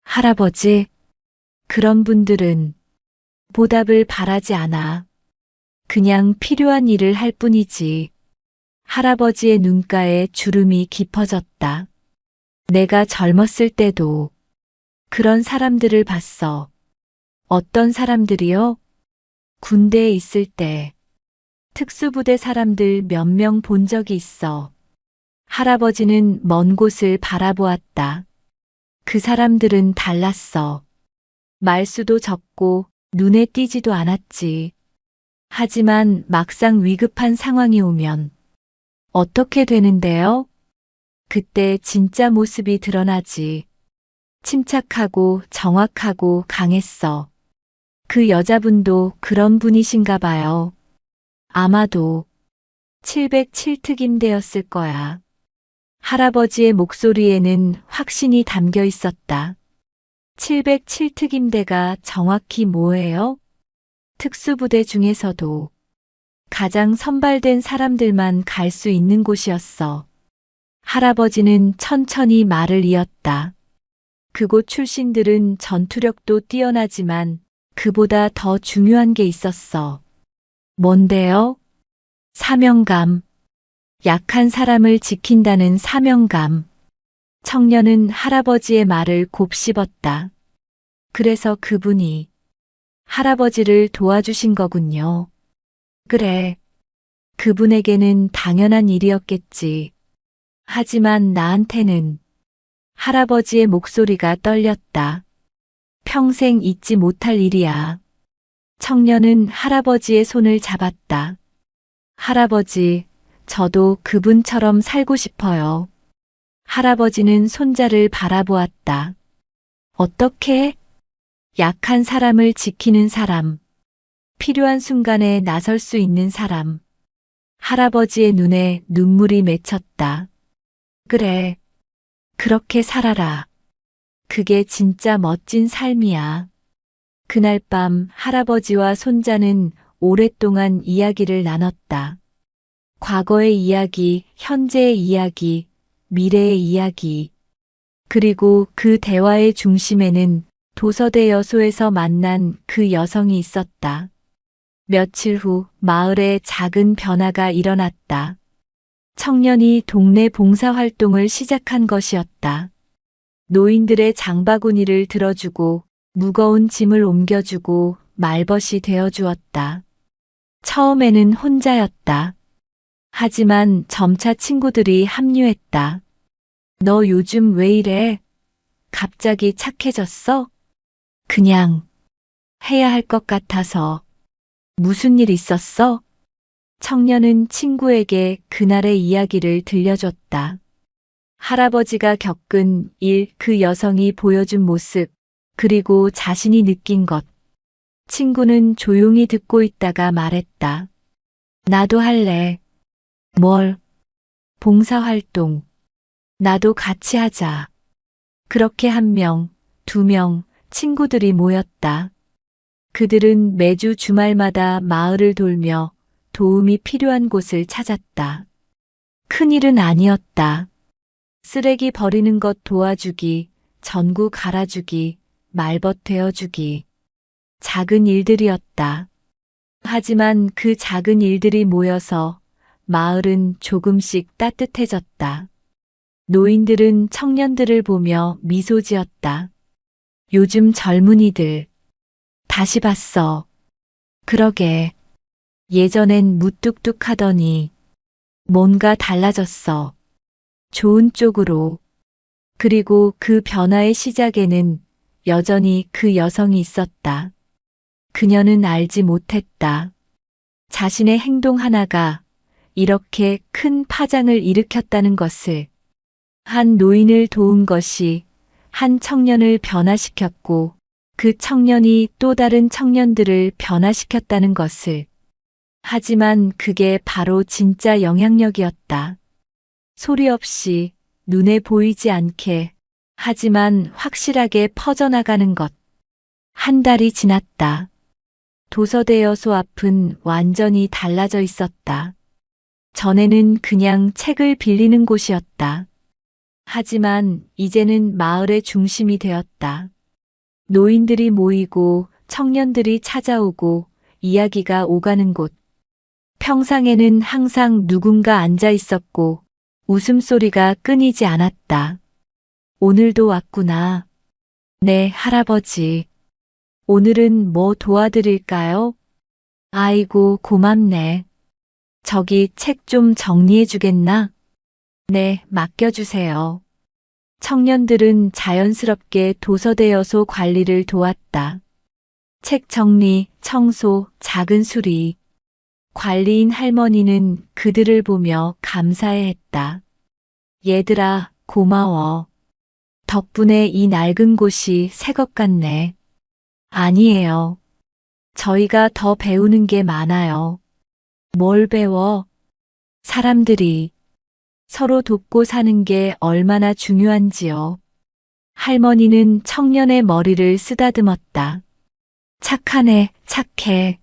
할아버지, 그런 분들은 보답을 바라지 않아. 그냥 필요한 일을 할 뿐이지. 할아버지의 눈가에 주름이 깊어졌다. 내가 젊었을 때도 그런 사람들을 봤어. 어떤 사람들이요? 군대에 있을 때 특수부대 사람들 몇 명 본 적이 있어. 할아버지는 먼 곳을 바라보았다. 그 사람들은 달랐어. 말수도 적고 눈에 띄지도 않았지. 하지만 막상 위급한 상황이 오면 어떻게 되는데요? 그때 진짜 모습이 드러나지. 침착하고 정확하고 강했어. 그 여자분도 그런 분이신가 봐요. 아마도 707특임대였을 거야. 할아버지의 목소리에는 확신이 담겨 있었다. 707특임대가 정확히 뭐예요? 특수부대 중에서도 가장 선발된 사람들만 갈 수 있는 곳이었어. 할아버지는 천천히 말을 이었다. 그곳 출신들은 전투력도 뛰어나지만 그보다 더 중요한 게 있었어. 뭔데요? 사명감. 약한 사람을 지킨다는 사명감. 청년은 할아버지의 말을 곱씹었다. 그래서 그분이 할아버지를 도와주신 거군요. 그래. 그분에게는 당연한 일이었겠지. 하지만 나한테는 할아버지의 목소리가 떨렸다. 평생 잊지 못할 일이야. 청년은 할아버지의 손을 잡았다. 할아버지, 저도 그분처럼 살고 싶어요. 할아버지는 손자를 바라보았다. 어떻게? 약한 사람을 지키는 사람. 필요한 순간에 나설 수 있는 사람. 할아버지의 눈에 눈물이 맺혔다. 그래. 그렇게 살아라. 그게 진짜 멋진 삶이야. 그날 밤 할아버지와 손자는 오랫동안 이야기를 나눴다. 과거의 이야기, 현재의 이야기, 미래의 이야기. 그리고 그 대화의 중심에는 도서대 여소에서 만난 그 여성이 있었다. 며칠 후 마을에 작은 변화가 일어났다. 청년이 동네 봉사활동을 시작한 것이었다. 노인들의 장바구니를 들어주고 무거운 짐을 옮겨주고 말벗이 되어주었다. 처음에는 혼자였다. 하지만 점차 친구들이 합류했다. 너 요즘 왜 이래? 갑자기 착해졌어? 그냥 해야 할 것 같아서. 무슨 일 있었어? 청년은 친구에게 그날의 이야기를 들려줬다. 할아버지가 겪은 일, 그 여성이 보여준 모습, 그리고 자신이 느낀 것. 친구는 조용히 듣고 있다가 말했다. 나도 할래. 뭘? 봉사활동. 나도 같이 하자. 그렇게 1명, 2명, 친구들이 모였다. 그들은 매주 주말마다 마을을 돌며 도움이 필요한 곳을 찾았다. 큰일은 아니었다. 쓰레기 버리는 것 도와주기, 전구 갈아주기, 말벗 되어주기. 작은 일들이었다. 하지만 그 작은 일들이 모여서 마을은 조금씩 따뜻해졌다. 노인들은 청년들을 보며 미소 지었다. 요즘 젊은이들. 다시 봤어. 그러게. 예전엔 무뚝뚝하더니 뭔가 달라졌어. 좋은 쪽으로. 그리고 그 변화의 시작에는 여전히 그 여성이 있었다. 그녀는 알지 못했다. 자신의 행동 하나가 이렇게 큰 파장을 일으켰다는 것을. 한 노인을 도운 것이 한 청년을 변화시켰고 그 청년이 또 다른 청년들을 변화시켰다는 것을. 하지만 그게 바로 진짜 영향력이었다. 소리 없이, 눈에 보이지 않게, 하지만 확실하게 퍼져나가는 것. 1달이 지났다. 도서대 여소 앞은 완전히 달라져 있었다. 전에는 그냥 책을 빌리는 곳이었다. 하지만 이제는 마을의 중심이 되었다. 노인들이 모이고 청년들이 찾아오고 이야기가 오가는 곳. 평상에는 항상 누군가 앉아 있었고 웃음소리가 끊이지 않았다. 오늘도 왔구나. 네, 할아버지. 오늘은 뭐 도와드릴까요? 아이고, 고맙네. 저기 책 좀 정리해 주겠나? 네, 맡겨주세요. 청년들은 자연스럽게 도서대 여소 관리를 도왔다. 책 정리, 청소, 작은 수리. 관리인 할머니는 그들을 보며 감사해했다. 얘들아, 고마워. 덕분에 이 낡은 곳이 새 것 같네. 아니에요. 저희가 더 배우는 게 많아요. 뭘 배워? 사람들이 서로 돕고 사는 게 얼마나 중요한지요. 할머니는 청년의 머리를 쓰다듬었다. 착하네, 착해.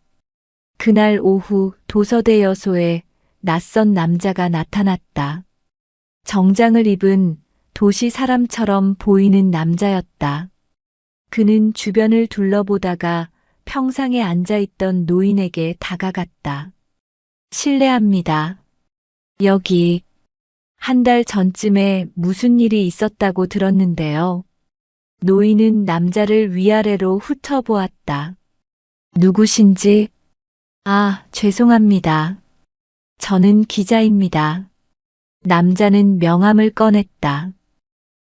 그날 오후 도서대 여소에 낯선 남자가 나타났다. 정장을 입은 도시 사람처럼 보이는 남자였다. 그는 주변을 둘러보다가 평상에 앉아있던 노인에게 다가갔다. 실례합니다. 여기 1달 전쯤에 무슨 일이 있었다고 들었는데요. 노인은 남자를 위아래로 훑어보았다. 누구신지? 아, 죄송합니다. 저는 기자입니다. 남자는 명함을 꺼냈다.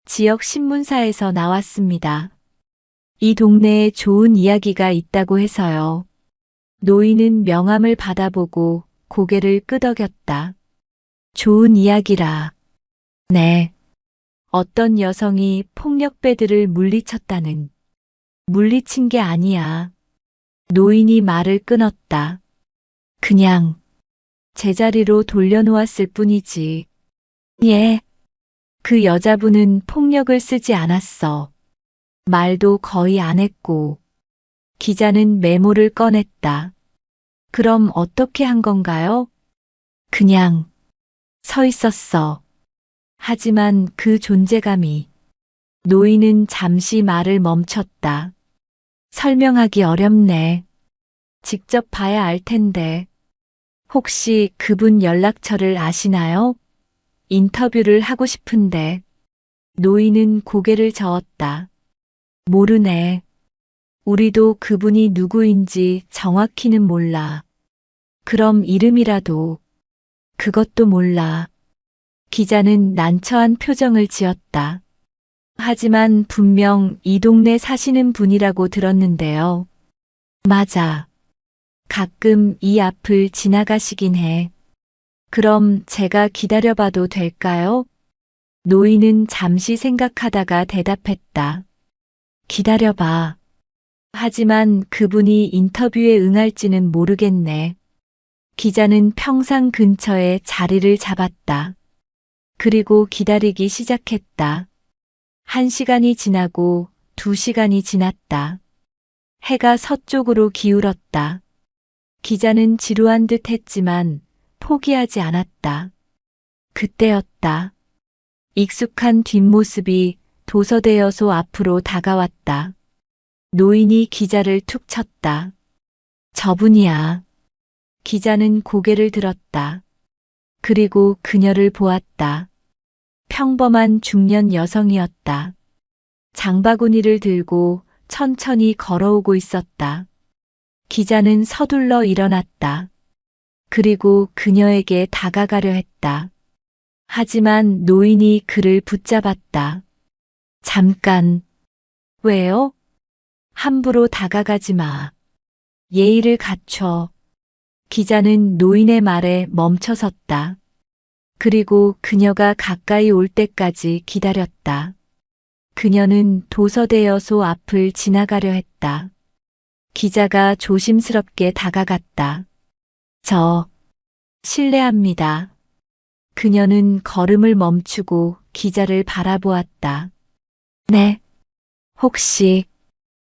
지역 신문사에서 나왔습니다. 이 동네에 좋은 이야기가 있다고 해서요. 노인은 명함을 받아보고 고개를 끄덕였다. 좋은 이야기라. 네. 어떤 여성이 폭력배들을 물리쳤다는. 물리친 게 아니야. 노인이 말을 끊었다. 그냥 제자리로 돌려놓았을 뿐이지. 예. 그 여자분은 폭력을 쓰지 않았어. 말도 거의 안 했고. 기자는 메모를 꺼냈다. 그럼 어떻게 한 건가요? 그냥 서 있었어. 하지만 그 존재감이. 노인은 잠시 말을 멈췄다. 설명하기 어렵네. 직접 봐야 알 텐데. 혹시 그분 연락처를 아시나요? 인터뷰를 하고 싶은데. 노인은 고개를 저었다. 모르네. 우리도 그분이 누구인지 정확히는 몰라. 그럼 이름이라도. 그것도 몰라. 기자는 난처한 표정을 지었다. 하지만 분명 이 동네 사시는 분이라고 들었는데요. 맞아. 가끔 이 앞을 지나가시긴 해. 그럼 제가 기다려봐도 될까요? 노인은 잠시 생각하다가 대답했다. 기다려봐. 하지만 그분이 인터뷰에 응할지는 모르겠네. 기자는 평상 근처에 자리를 잡았다. 그리고 기다리기 시작했다. 1시간이 지나고 2시간이 지났다. 해가 서쪽으로 기울었다. 기자는 지루한 듯 했지만 포기하지 않았다. 그때였다. 익숙한 뒷모습이 도서대여소 앞으로 다가왔다. 노인이 기자를 툭 쳤다. 저분이야. 기자는 고개를 들었다. 그리고 그녀를 보았다. 평범한 중년 여성이었다. 장바구니를 들고 천천히 걸어오고 있었다. 기자는 서둘러 일어났다. 그리고 그녀에게 다가가려 했다. 하지만 노인이 그를 붙잡았다. 잠깐. 왜요? 함부로 다가가지 마. 예의를 갖춰. 기자는 노인의 말에 멈춰섰다. 그리고 그녀가 가까이 올 때까지 기다렸다. 그녀는 도서대여소 앞을 지나가려 했다. 기자가 조심스럽게 다가갔다. 실례합니다. 그녀는 걸음을 멈추고 기자를 바라보았다. 네. 혹시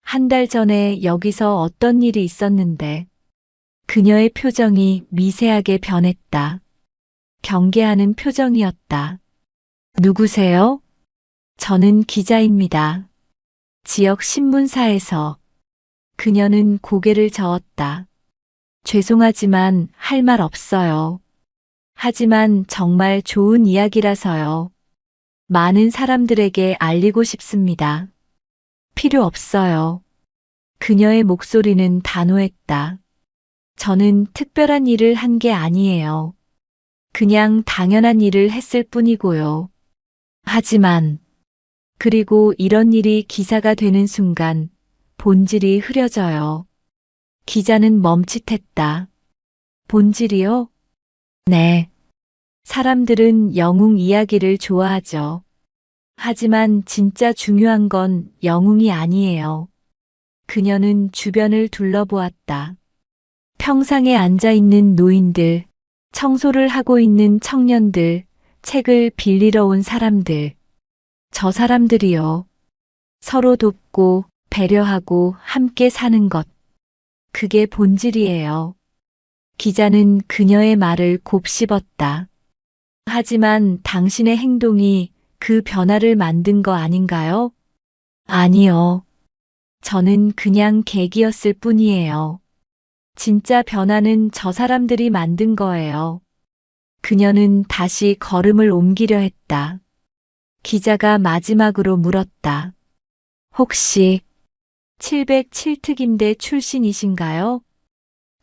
1달 전에 여기서 어떤 일이 있었는데. 그녀의 표정이 미세하게 변했다. 경계하는 표정이었다. 누구세요? 저는 기자입니다. 지역 신문사에서. 그녀는 고개를 저었다. 죄송하지만 할 말 없어요. 하지만 정말 좋은 이야기라서요. 많은 사람들에게 알리고 싶습니다. 필요 없어요. 그녀의 목소리는 단호했다. 저는 특별한 일을 한 게 아니에요. 그냥 당연한 일을 했을 뿐이고요. 하지만, 그리고 이런 일이 기사가 되는 순간 본질이 흐려져요. 기자는 멈칫했다. 본질이요? 네. 사람들은 영웅 이야기를 좋아하죠. 하지만 진짜 중요한 건 영웅이 아니에요. 그녀는 주변을 둘러보았다. 평상에 앉아 있는 노인들, 청소를 하고 있는 청년들, 책을 빌리러 온 사람들. 저 사람들이요. 서로 돕고 배려하고 함께 사는 것. 그게 본질이에요. 기자는 그녀의 말을 곱씹었다. 하지만 당신의 행동이 그 변화를 만든 거 아닌가요? 아니요. 저는 그냥 계기였을 뿐이에요. 진짜 변화는 저 사람들이 만든 거예요. 그녀는 다시 걸음을 옮기려 했다. 기자가 마지막으로 물었다. 혹시 707특임대 출신이신가요?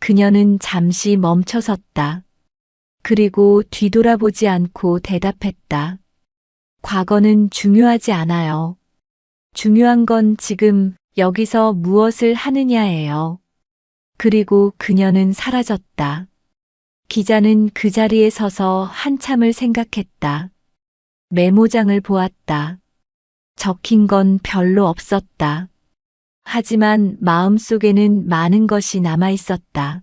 그녀는 잠시 멈춰섰다. 그리고 뒤돌아보지 않고 대답했다. 과거는 중요하지 않아요. 중요한 건 지금 여기서 무엇을 하느냐예요. 그리고 그녀는 사라졌다. 기자는 그 자리에 서서 한참을 생각했다. 메모장을 보았다. 적힌 건 별로 없었다. 하지만 마음속에는 많은 것이 남아 있었다.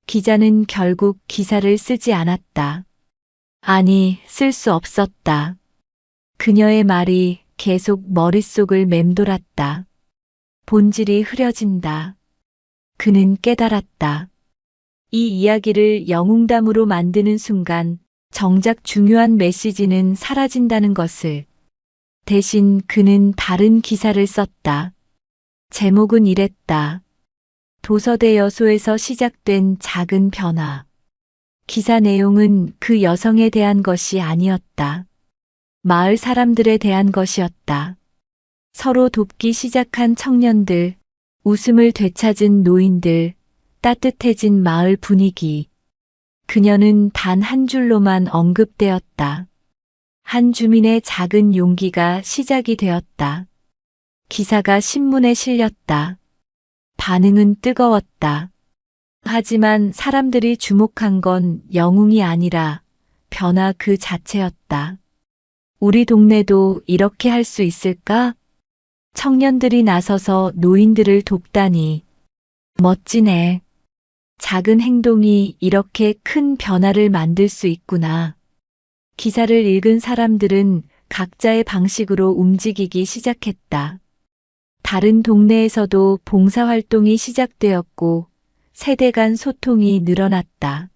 기자는 결국 기사를 쓰지 않았다. 아니, 쓸 수 없었다. 그녀의 말이 계속 머릿속을 맴돌았다. 본질이 흐려진다. 그는 깨달았다. 이 이야기를 영웅담으로 만드는 순간 정작 중요한 메시지는 사라진다는 것을. 대신 그는 다른 기사를 썼다. 제목은 이랬다. 도서대 여소에서 시작된 작은 변화. 기사 내용은 그 여성에 대한 것이 아니었다. 마을 사람들에 대한 것이었다. 서로 돕기 시작한 청년들, 웃음을 되찾은 노인들, 따뜻해진 마을 분위기. 그녀는 단 한 줄로만 언급되었다. 한 주민의 작은 용기가 시작이 되었다. 기사가 신문에 실렸다. 반응은 뜨거웠다. 하지만 사람들이 주목한 건 영웅이 아니라 변화 그 자체였다. 우리 동네도 이렇게 할 수 있을까? 청년들이 나서서 노인들을 돕다니. 멋지네. 작은 행동이 이렇게 큰 변화를 만들 수 있구나. 기사를 읽은 사람들은 각자의 방식으로 움직이기 시작했다. 다른 동네에서도 봉사활동이 시작되었고 세대 간 소통이 늘어났다.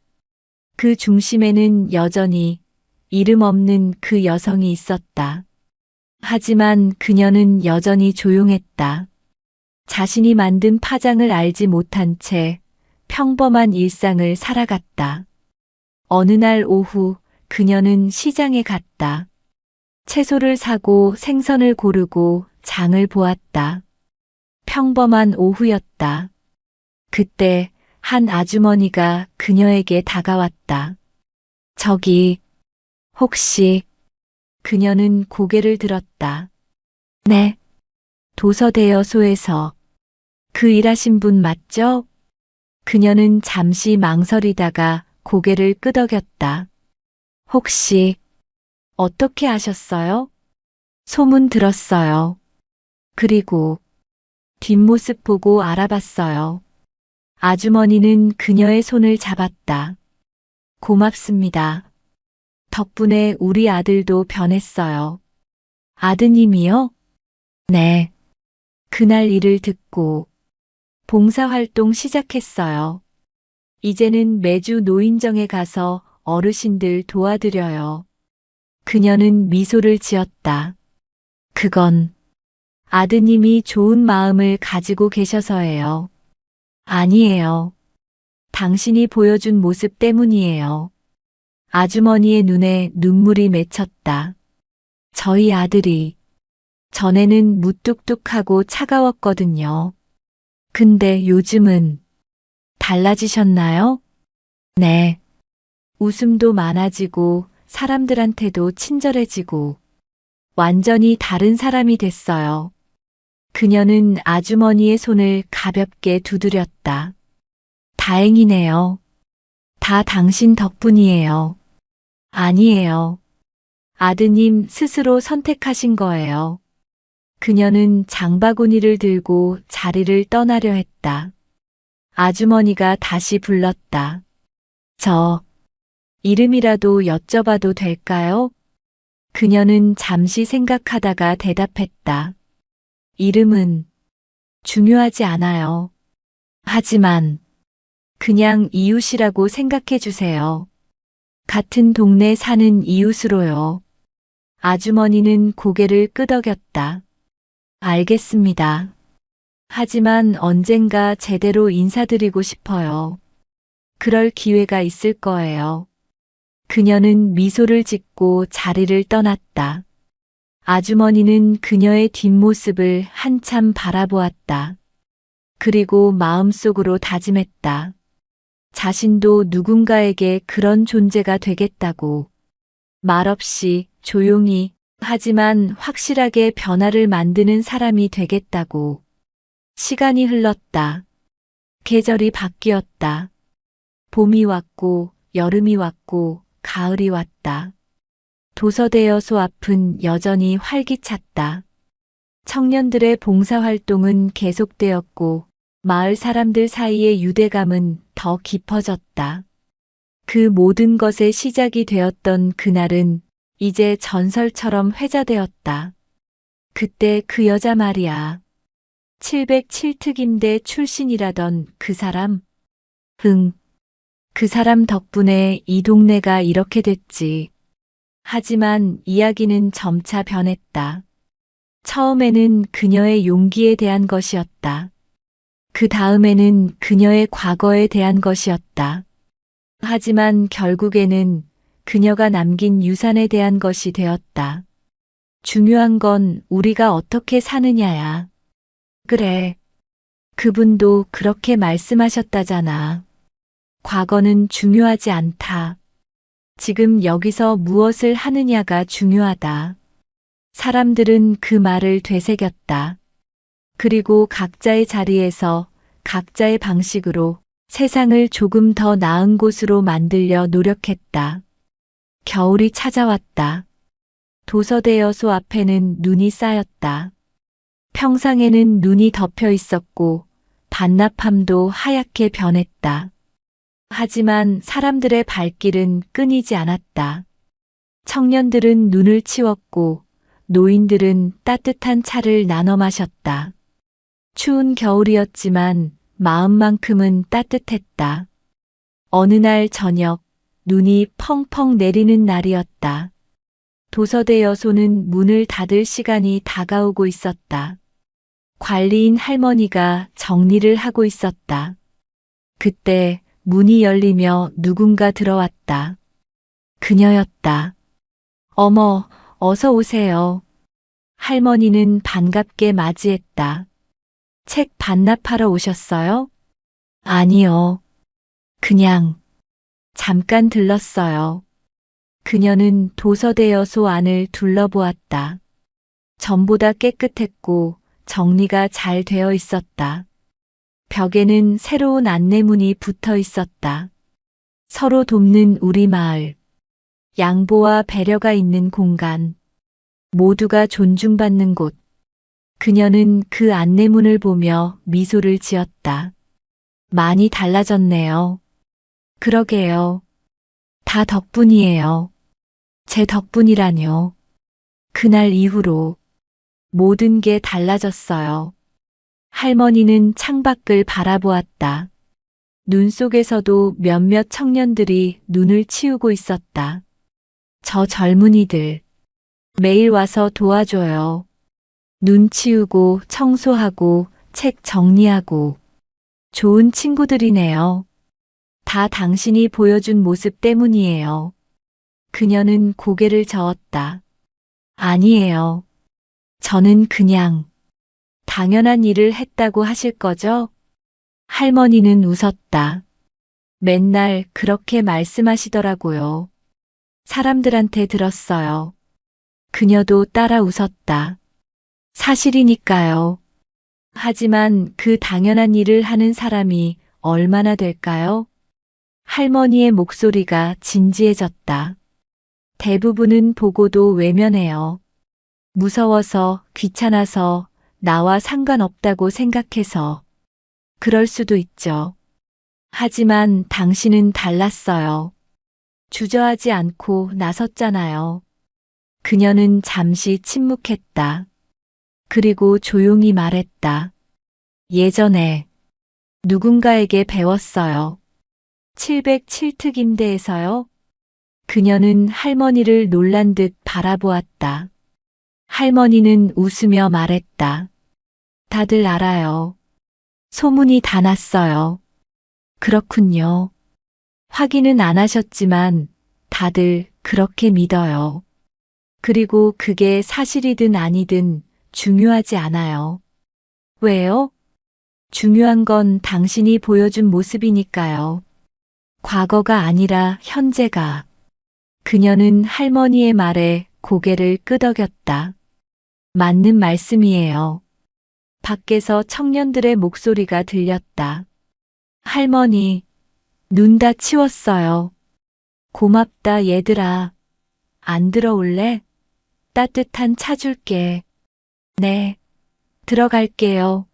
그 중심에는 여전히 이름 없는 그 여성이 있었다. 하지만 그녀는 여전히 조용했다. 자신이 만든 파장을 알지 못한 채 평범한 일상을 살아갔다. 어느 날 오후 그녀는 시장에 갔다. 채소를 사고 생선을 고르고 장을 보았다. 평범한 오후였다. 그때 한 아주머니가 그녀에게 다가왔다. 저기, 혹시, 그녀는 고개를 들었다. 네, 도서대여소에서 그 일하신 분 맞죠? 그녀는 잠시 망설이다가 고개를 끄덕였다. 혹시 어떻게 아셨어요? 소문 들었어요. 그리고 뒷모습 보고 알아봤어요. 아주머니는 그녀의 손을 잡았다. 고맙습니다. 덕분에 우리 아들도 변했어요. 아드님이요? 네. 그날 일을 듣고 봉사활동 시작했어요. 이제는 매주 노인정에 가서 어르신들 도와드려요. 그녀는 미소를 지었다. 그건 아드님이 좋은 마음을 가지고 계셔서예요. 아니에요. 당신이 보여준 모습 때문이에요. 아주머니의 눈에 눈물이 맺혔다. 저희 아들이 전에는 무뚝뚝하고 차가웠거든요. 근데 요즘은 달라지셨나요? 네. 웃음도 많아지고 사람들한테도 친절해지고 완전히 다른 사람이 됐어요. 그녀는 아주머니의 손을 가볍게 두드렸다. 다행이네요. 다 당신 덕분이에요. 아니에요. 아드님 스스로 선택하신 거예요. 그녀는 장바구니를 들고 자리를 떠나려 했다. 아주머니가 다시 불렀다. 저 이름이라도 여쭤봐도 될까요? 그녀는 잠시 생각하다가 대답했다. 이름은 중요하지 않아요. 하지만 그냥 이웃이라고 생각해 주세요. 같은 동네 사는 이웃으로요. 아주머니는 고개를 끄덕였다. 알겠습니다. 하지만 언젠가 제대로 인사드리고 싶어요. 그럴 기회가 있을 거예요. 그녀는 미소를 짓고 자리를 떠났다. 아주머니는 그녀의 뒷모습을 한참 바라보았다. 그리고 마음속으로 다짐했다. 자신도 누군가에게 그런 존재가 되겠다고. 말없이 조용히 하지만 확실하게 변화를 만드는 사람이 되겠다고. 시간이 흘렀다. 계절이 바뀌었다. 봄이 왔고 여름이 왔고 가을이 왔다. 도서대여소 앞은 여전히 활기찼다. 청년들의 봉사활동은 계속되었고 마을 사람들 사이의 유대감은 더 깊어졌다. 그 모든 것의 시작이 되었던 그날은 이제 전설처럼 회자되었다. 그때 그 여자 말이야. 707특임대 출신이라던 그 사람? 그 사람 덕분에 이 동네가 이렇게 됐지. 하지만 이야기는 점차 변했다. 처음에는 그녀의 용기에 대한 것이었다. 그 다음에는 그녀의 과거에 대한 것이었다. 하지만 결국에는 그녀가 남긴 유산에 대한 것이 되었다. 중요한 건 우리가 어떻게 사느냐야. 그래. 그분도 그렇게 말씀하셨다잖아. 과거는 중요하지 않다. 지금 여기서 무엇을 하느냐가 중요하다. 사람들은 그 말을 되새겼다. 그리고 각자의 자리에서 각자의 방식으로 세상을 조금 더 나은 곳으로 만들려 노력했다. 겨울이 찾아왔다. 도서대 여소 앞에는 눈이 쌓였다. 평상에는 눈이 덮여 있었고 반납함도 하얗게 변했다. 하지만 사람들의 발길은 끊이지 않았다. 청년들은 눈을 치웠고 노인들은 따뜻한 차를 나눠 마셨다. 추운 겨울이었지만 마음만큼은 따뜻했다. 어느 날 저녁, 눈이 펑펑 내리는 날이었다. 도서대 여소는 문을 닫을 시간이 다가오고 있었다. 관리인 할머니가 정리를 하고 있었다. 그때 문이 열리며 누군가 들어왔다. 그녀였다. 어머, 어서 오세요. 할머니는 반갑게 맞이했다. 책 반납하러 오셨어요? 아니요. 그냥 잠깐 들렀어요. 그녀는 도서대 여소 안을 둘러보았다. 전보다 깨끗했고 정리가 잘 되어 있었다. 벽에는 새로운 안내문이 붙어 있었다. 서로 돕는 우리 마을. 양보와 배려가 있는 공간. 모두가 존중받는 곳. 그녀는 그 안내문을 보며 미소를 지었다. 많이 달라졌네요. 그러게요. 다 덕분이에요. 제 덕분이라뇨. 그날 이후로 모든 게 달라졌어요. 할머니는 창밖을 바라보았다. 눈 속에서도 몇몇 청년들이 눈을 치우고 있었다. 저 젊은이들 매일 와서 도와줘요. 눈 치우고 청소하고 책 정리하고 좋은 친구들이네요. 다 당신이 보여준 모습 때문이에요. 그녀는 고개를 저었다. 아니에요. 저는 그냥 당연한 일을 했다고 하실 거죠? 할머니는 웃었다. 맨날 그렇게 말씀하시더라고요. 사람들한테 들었어요. 그녀도 따라 웃었다. 사실이니까요. 하지만 그 당연한 일을 하는 사람이 얼마나 될까요? 할머니의 목소리가 진지해졌다. 대부분은 보고도 외면해요. 무서워서, 귀찮아서, 나와 상관없다고 생각해서. 그럴 수도 있죠. 하지만 당신은 달랐어요. 주저하지 않고 나섰잖아요. 그녀는 잠시 침묵했다. 그리고 조용히 말했다. 예전에 누군가에게 배웠어요. 707특임대에서요. 그녀는 할머니를 놀란 듯 바라보았다. 할머니는 웃으며 말했다. 다들 알아요. 소문이 다 났어요. 그렇군요. 확인은 안 하셨지만 다들 그렇게 믿어요. 그리고 그게 사실이든 아니든 중요하지 않아요. 왜요? 중요한 건 당신이 보여준 모습이니까요. 과거가 아니라 현재가. 그녀는 할머니의 말에 고개를 끄덕였다. 맞는 말씀이에요. 밖에서 청년들의 목소리가 들렸다. 할머니, 눈 다 치웠어요. 고맙다 얘들아. 안 들어올래? 따뜻한 차 줄게. 네, 들어갈게요.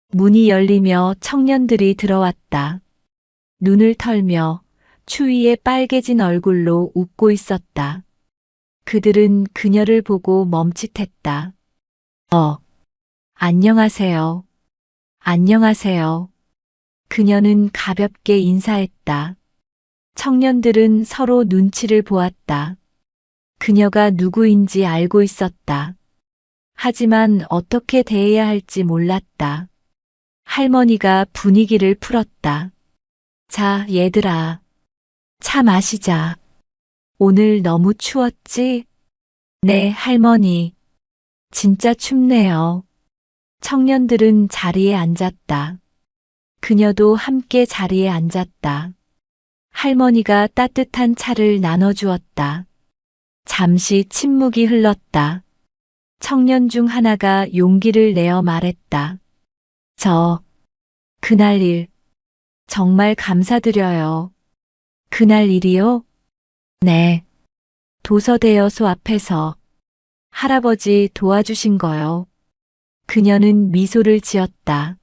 문이 열리며 청년들이 들어왔다. 눈을 털며 추위에 빨개진 얼굴로 웃고 있었다. 그들은 그녀를 보고 멈칫했다. 안녕하세요. 안녕하세요. 그녀는 가볍게 인사했다. 청년들은 서로 눈치를 보았다. 그녀가 누구인지 알고 있었다. 하지만 어떻게 대해야 할지 몰랐다. 할머니가 분위기를 풀었다. 자, 얘들아. 차 마시자. 오늘 너무 추웠지? 네, 할머니. 진짜 춥네요. 청년들은 자리에 앉았다. 그녀도 함께 자리에 앉았다. 할머니가 따뜻한 차를 나눠주었다. 잠시 침묵이 흘렀다. 청년 중 하나가 용기를 내어 말했다. 그날 일, 정말 감사드려요. 그날 일이요? 네. 도서대여소 앞에서 할아버지 도와주신 거요. 그녀는 미소를 지었다.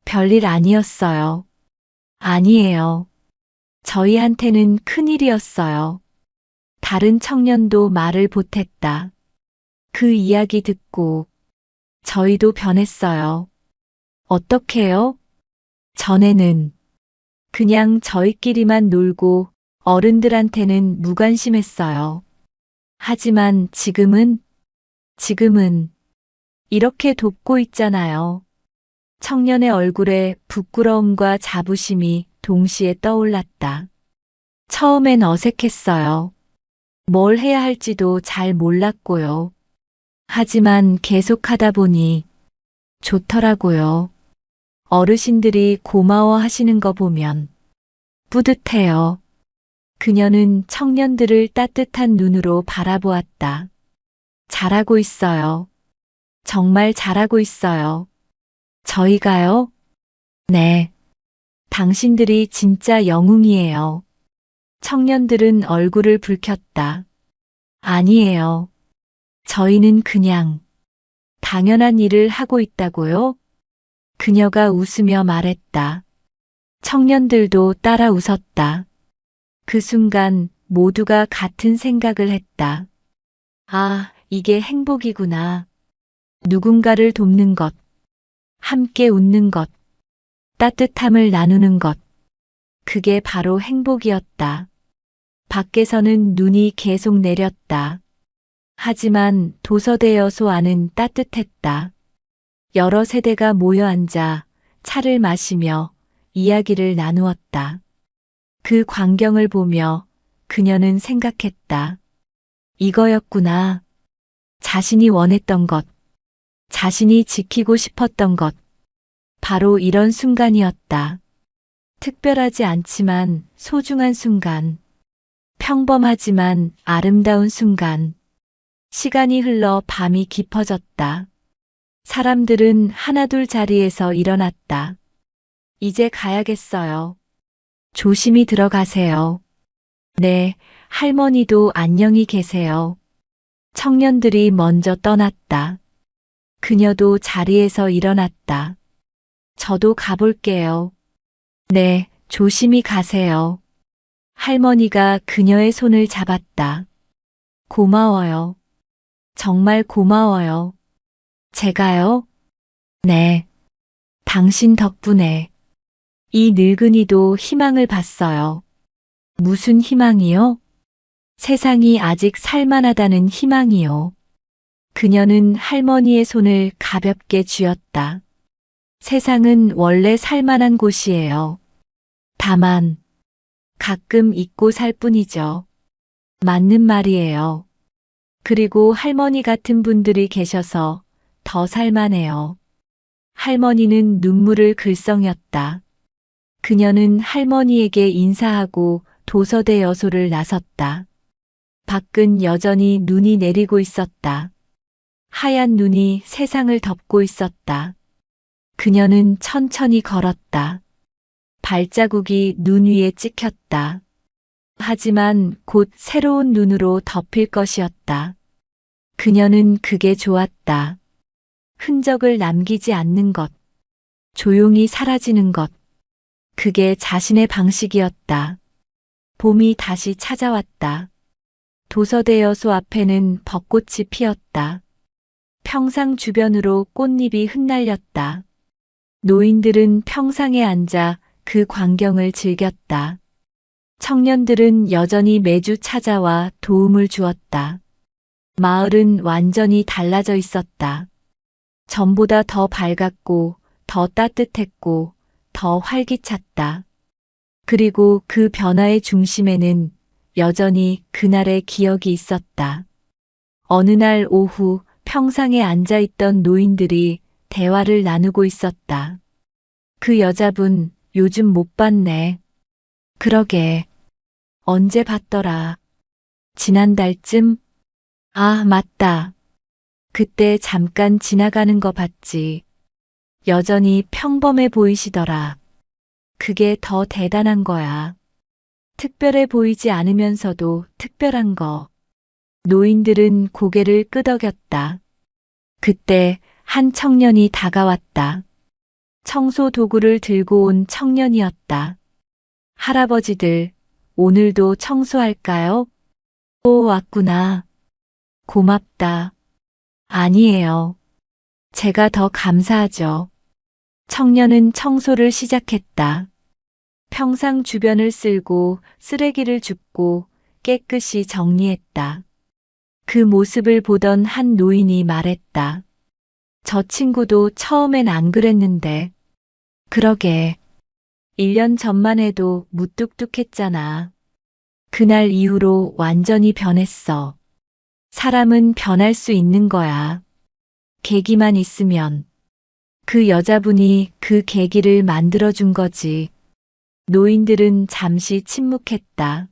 별일 아니었어요. 아니에요. 저희한테는 큰일이었어요. 다른 청년도 말을 보탰다. 그 이야기 듣고 저희도 변했어요. 어떻게요? 전에는 그냥 저희끼리만 놀고 어른들한테는 무관심했어요. 하지만 지금은 이렇게 돕고 있잖아요. 청년의 얼굴에 부끄러움과 자부심이 동시에 떠올랐다. 처음엔 어색했어요. 뭘 해야 할지도 잘 몰랐고요. 하지만 계속하다 보니 좋더라고요. 어르신들이 고마워하시는 거 보면 뿌듯해요. 그녀는 청년들을 따뜻한 눈으로 바라보았다. 잘하고 있어요. 정말 잘하고 있어요. 저희가요? 네. 당신들이 진짜 영웅이에요. 청년들은 얼굴을 붉혔다. 아니에요. 저희는 그냥 당연한 일을 하고 있다고요? 그녀가 웃으며 말했다. 청년들도 따라 웃었다. 그 순간 모두가 같은 생각을 했다. 아, 이게 행복이구나. 누군가를 돕는 것, 함께 웃는 것, 따뜻함을 나누는 것. 그게 바로 행복이었다. 밖에서는 눈이 계속 내렸다. 하지만 도서대여소 안은 따뜻했다. 여러 세대가 모여 앉아 차를 마시며 이야기를 나누었다. 그 광경을 보며 그녀는 생각했다. 이거였구나. 자신이 원했던 것, 자신이 지키고 싶었던 것. 바로 이런 순간이었다. 특별하지 않지만 소중한 순간. 평범하지만 아름다운 순간. 시간이 흘러 밤이 깊어졌다. 사람들은 하나둘 자리에서 일어났다. 이제 가야겠어요. 조심히 들어가세요. 네, 할머니도 안녕히 계세요. 청년들이 먼저 떠났다. 그녀도 자리에서 일어났다. 저도 가볼게요. 네, 조심히 가세요. 할머니가 그녀의 손을 잡았다. 고마워요. 정말 고마워요. 제가요? 네. 당신 덕분에 이 늙은이도 희망을 봤어요. 무슨 희망이요? 세상이 아직 살만하다는 희망이요. 그녀는 할머니의 손을 가볍게 쥐었다. 세상은 원래 살만한 곳이에요. 다만 가끔 잊고 살 뿐이죠. 맞는 말이에요. 그리고 할머니 같은 분들이 계셔서 더 살만해요. 할머니는 눈물을 글썽였다. 그녀는 할머니에게 인사하고 도서대여소를 나섰다. 밖은 여전히 눈이 내리고 있었다. 하얀 눈이 세상을 덮고 있었다. 그녀는 천천히 걸었다. 발자국이 눈 위에 찍혔다. 하지만 곧 새로운 눈으로 덮일 것이었다. 그녀는 그게 좋았다. 흔적을 남기지 않는 것, 조용히 사라지는 것. 그게 자신의 방식이었다. 봄이 다시 찾아왔다. 도서대여소 앞에는 벚꽃이 피었다. 평상 주변으로 꽃잎이 흩날렸다. 노인들은 평상에 앉아 그 광경을 즐겼다. 청년들은 여전히 매주 찾아와 도움을 주었다. 마을은 완전히 달라져 있었다. 전보다 더 밝았고, 더 따뜻했고, 더 활기찼다. 그리고 그 변화의 중심에는 여전히 그날의 기억이 있었다. 어느 날 오후 평상에 앉아 있던 노인들이 대화를 나누고 있었다. 그 여자분 요즘 못 봤네. 그러게. 언제 봤더라. 지난달쯤? 아, 맞다. 그때 잠깐 지나가는 거 봤지. 여전히 평범해 보이시더라. 그게 더 대단한 거야. 특별해 보이지 않으면서도 특별한 거. 노인들은 고개를 끄덕였다. 그때 한 청년이 다가왔다. 청소 도구를 들고 온 청년이었다. 할아버지들, 오늘도 청소할까요? 오, 왔구나. 고맙다. 아니에요. 제가 더 감사하죠. 청년은 청소를 시작했다. 평상 주변을 쓸고 쓰레기를 줍고 깨끗이 정리했다. 그 모습을 보던 한 노인이 말했다. 저 친구도 처음엔 안 그랬는데. 그러게. 1년 전만 해도 무뚝뚝했잖아. 그날 이후로 완전히 변했어. 사람은 변할 수 있는 거야. 계기만 있으면. 그 여자분이 그 계기를 만들어준 거지. 노인들은 잠시 침묵했다.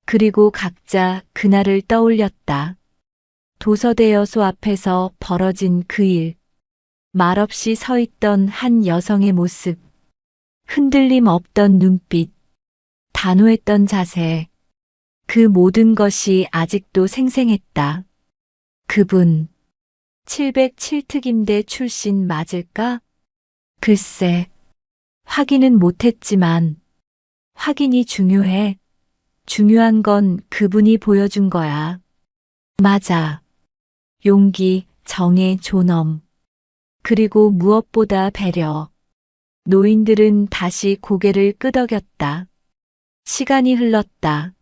그리고 각자 그날을 떠올렸다. 도서대여소 앞에서 벌어진 그 일. 말없이 서 있던 한 여성의 모습. 흔들림 없던 눈빛. 단호했던 자세. 그 모든 것이 아직도 생생했다. 그분. 707특임대 출신 맞을까? 글쎄. 확인은 못했지만. 확인이 중요해. 중요한 건 그분이 보여준 거야. 맞아. 용기, 정의, 존엄. 그리고 무엇보다 배려. 노인들은 다시 고개를 끄덕였다. 시간이 흘렀다.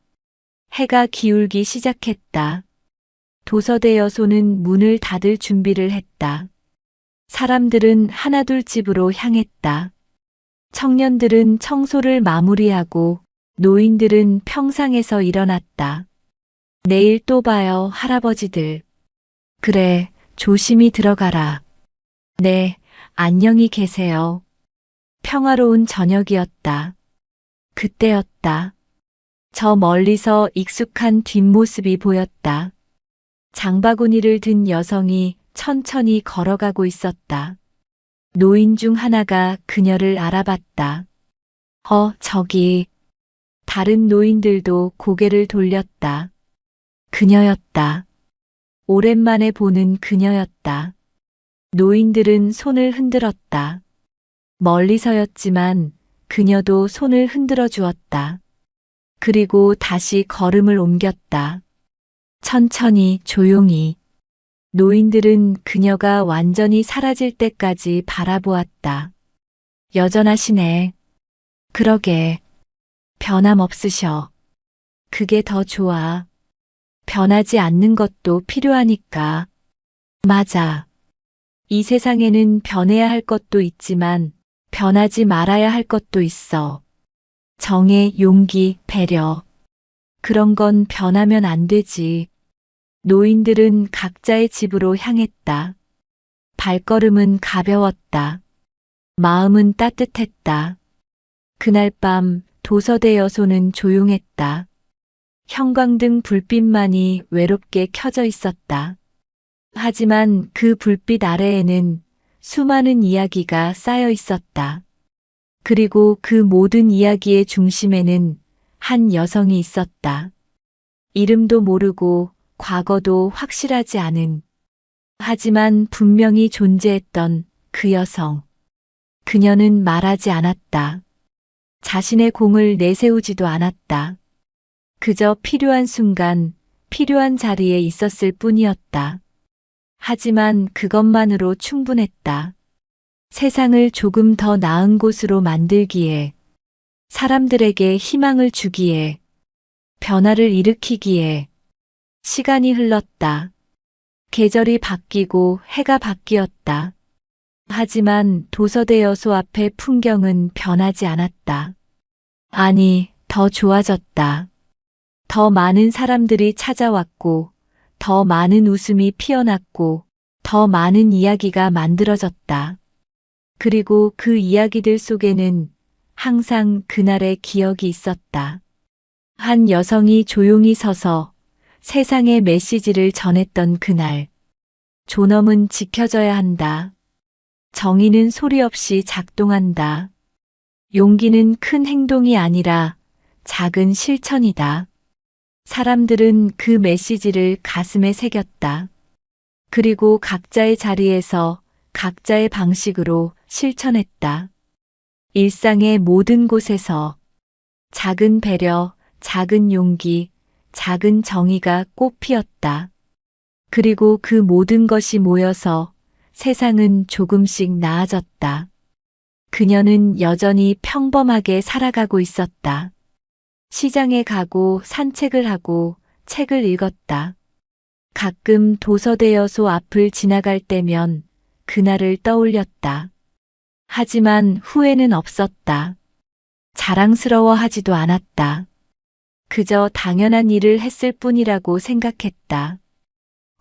해가 기울기 시작했다. 도서대여소는 문을 닫을 준비를 했다. 사람들은 하나둘 집으로 향했다. 청년들은 청소를 마무리하고 노인들은 평상에서 일어났다. 내일 또 봐요, 할아버지들. 그래, 조심히 들어가라. 네, 안녕히 계세요. 평화로운 저녁이었다. 그때였다. 저 멀리서 익숙한 뒷모습이 보였다. 장바구니를 든 여성이 천천히 걸어가고 있었다. 노인 중 하나가 그녀를 알아봤다. 저기. 다른 노인들도 고개를 돌렸다. 그녀였다. 오랜만에 보는 그녀였다. 노인들은 손을 흔들었다. 멀리서였지만 그녀도 손을 흔들어 주었다. 그리고 다시 걸음을 옮겼다. 천천히 조용히. 노인들은 그녀가 완전히 사라질 때까지 바라보았다. 여전하시네. 그러게. 변함없으셔. 그게 더 좋아. 변하지 않는 것도 필요하니까. 맞아. 이 세상에는 변해야 할 것도 있지만 변하지 말아야 할 것도 있어. 정의, 용기, 배려. 그런 건 변하면 안 되지. 노인들은 각자의 집으로 향했다. 발걸음은 가벼웠다. 마음은 따뜻했다. 그날 밤 도서대여소는 조용했다. 형광등 불빛만이 외롭게 켜져 있었다. 하지만 그 불빛 아래에는 수많은 이야기가 쌓여 있었다. 그리고 그 모든 이야기의 중심에는 한 여성이 있었다. 이름도 모르고 과거도 확실하지 않은, 하지만 분명히 존재했던 그 여성. 그녀는 말하지 않았다. 자신의 공을 내세우지도 않았다. 그저 필요한 순간, 필요한 자리에 있었을 뿐이었다. 하지만 그것만으로 충분했다. 세상을 조금 더 나은 곳으로 만들기에. 사람들에게 희망을 주기에, 변화를 일으키기에 시간이 흘렀다. 계절이 바뀌고 해가 바뀌었다. 하지만 도서대 여소 앞의 풍경은 변하지 않았다. 아니, 더 좋아졌다. 더 많은 사람들이 찾아왔고, 더 많은 웃음이 피어났고, 더 많은 이야기가 만들어졌다. 그리고 그 이야기들 속에는 항상 그날의 기억이 있었다. 한 여성이 조용히 서서 세상에 메시지를 전했던 그날. 존엄은 지켜져야 한다. 정의는 소리 없이 작동한다. 용기는 큰 행동이 아니라 작은 실천이다. 사람들은 그 메시지를 가슴에 새겼다. 그리고 각자의 자리에서 각자의 방식으로 실천했다. 일상의 모든 곳에서 작은 배려, 작은 용기, 작은 정의가 꽃 피었다. 그리고 그 모든 것이 모여서 세상은 조금씩 나아졌다. 그녀는 여전히 평범하게 살아가고 있었다. 시장에 가고 산책을 하고 책을 읽었다. 가끔 도서대 여소 앞을 지나갈 때면 그날을 떠올렸다. 하지만 후회는 없었다. 자랑스러워하지도 않았다. 그저 당연한 일을 했을 뿐이라고 생각했다.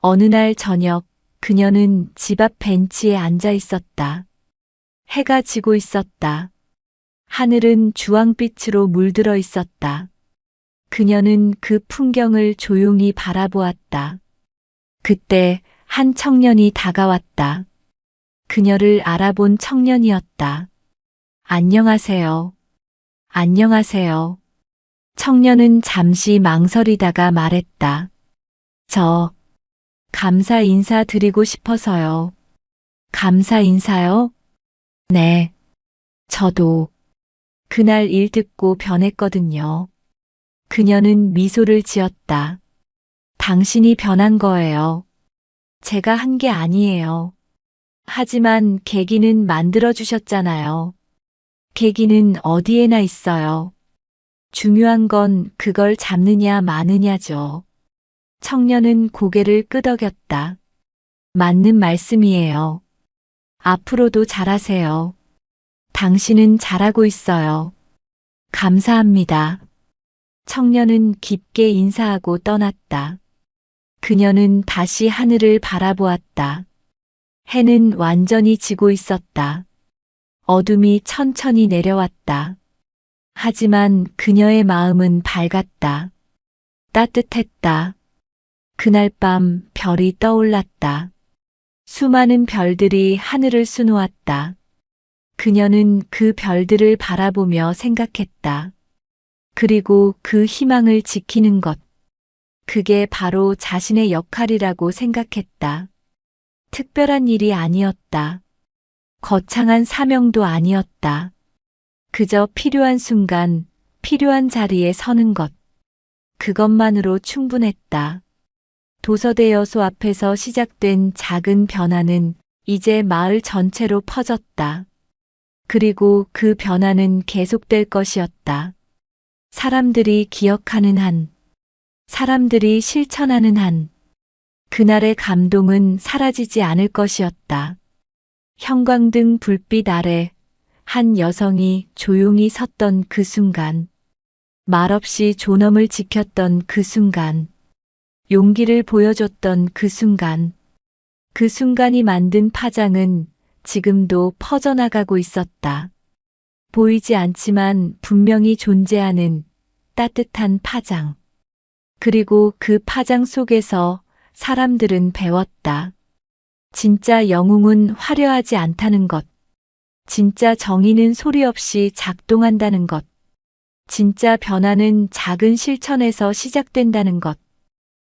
어느 날 저녁, 그녀는 집 앞 벤치에 앉아 있었다. 해가 지고 있었다. 하늘은 주황빛으로 물들어 있었다. 그녀는 그 풍경을 조용히 바라보았다. 그때 한 청년이 다가왔다. 그녀를 알아본 청년이었다. 안녕하세요. 안녕하세요. 청년은 잠시 망설이다가 말했다. 저, 감사 인사 드리고 싶어서요. 감사 인사요? 네. 저도 그날 일 듣고 변했거든요. 그녀는 미소를 지었다. 당신이 변한 거예요. 제가 한 게 아니에요. 하지만 계기는 만들어주셨잖아요. 계기는 어디에나 있어요. 중요한 건 그걸 잡느냐 마느냐죠. 청년은 고개를 끄덕였다. 맞는 말씀이에요. 앞으로도 잘하세요. 당신은 잘하고 있어요. 감사합니다. 청년은 깊게 인사하고 떠났다. 그녀는 다시 하늘을 바라보았다. 해는 완전히 지고 있었다. 어둠이 천천히 내려왔다. 하지만 그녀의 마음은 밝았다. 따뜻했다. 그날 밤 별이 떠올랐다. 수많은 별들이 하늘을 수놓았다. 그녀는 그 별들을 바라보며 생각했다. 그리고 그 희망을 지키는 것. 그게 바로 자신의 역할이라고 생각했다. 특별한 일이 아니었다. 거창한 사명도 아니었다. 그저 필요한 순간, 필요한 자리에 서는 것. 그것만으로 충분했다. 도서대 여소 앞에서 시작된 작은 변화는 이제 마을 전체로 퍼졌다. 그리고 그 변화는 계속될 것이었다. 사람들이 기억하는 한, 사람들이 실천하는 한, 그날의 감동은 사라지지 않을 것이었다. 형광등 불빛 아래 한 여성이 조용히 섰던 그 순간, 말없이 존엄을 지켰던 그 순간, 용기를 보여줬던 그 순간, 그 순간이 만든 파장은 지금도 퍼져나가고 있었다. 보이지 않지만 분명히 존재하는 따뜻한 파장. 그리고 그 파장 속에서 사람들은 배웠다. 진짜 영웅은 화려하지 않다는 것. 진짜 정의는 소리 없이 작동한다는 것. 진짜 변화는 작은 실천에서 시작된다는 것.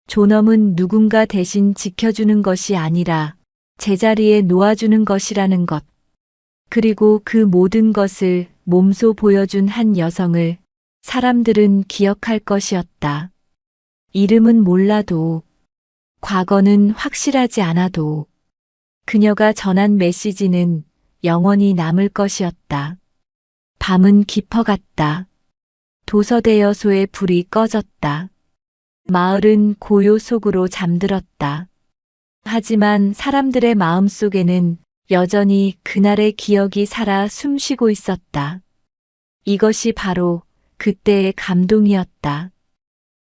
존엄은 누군가 대신 지켜주는 것이 아니라 제자리에 놓아주는 것이라는 것. 그리고 그 모든 것을 몸소 보여준 한 여성을 사람들은 기억할 것이었다. 이름은 몰라도, 과거는 확실하지 않아도, 그녀가 전한 메시지는 영원히 남을 것이었다. 밤은 깊어갔다. 도서대여소의 불이 꺼졌다. 마을은 고요 속으로 잠들었다. 하지만 사람들의 마음 속에는 여전히 그날의 기억이 살아 숨쉬고 있었다. 이것이 바로 그때의 감동이었다.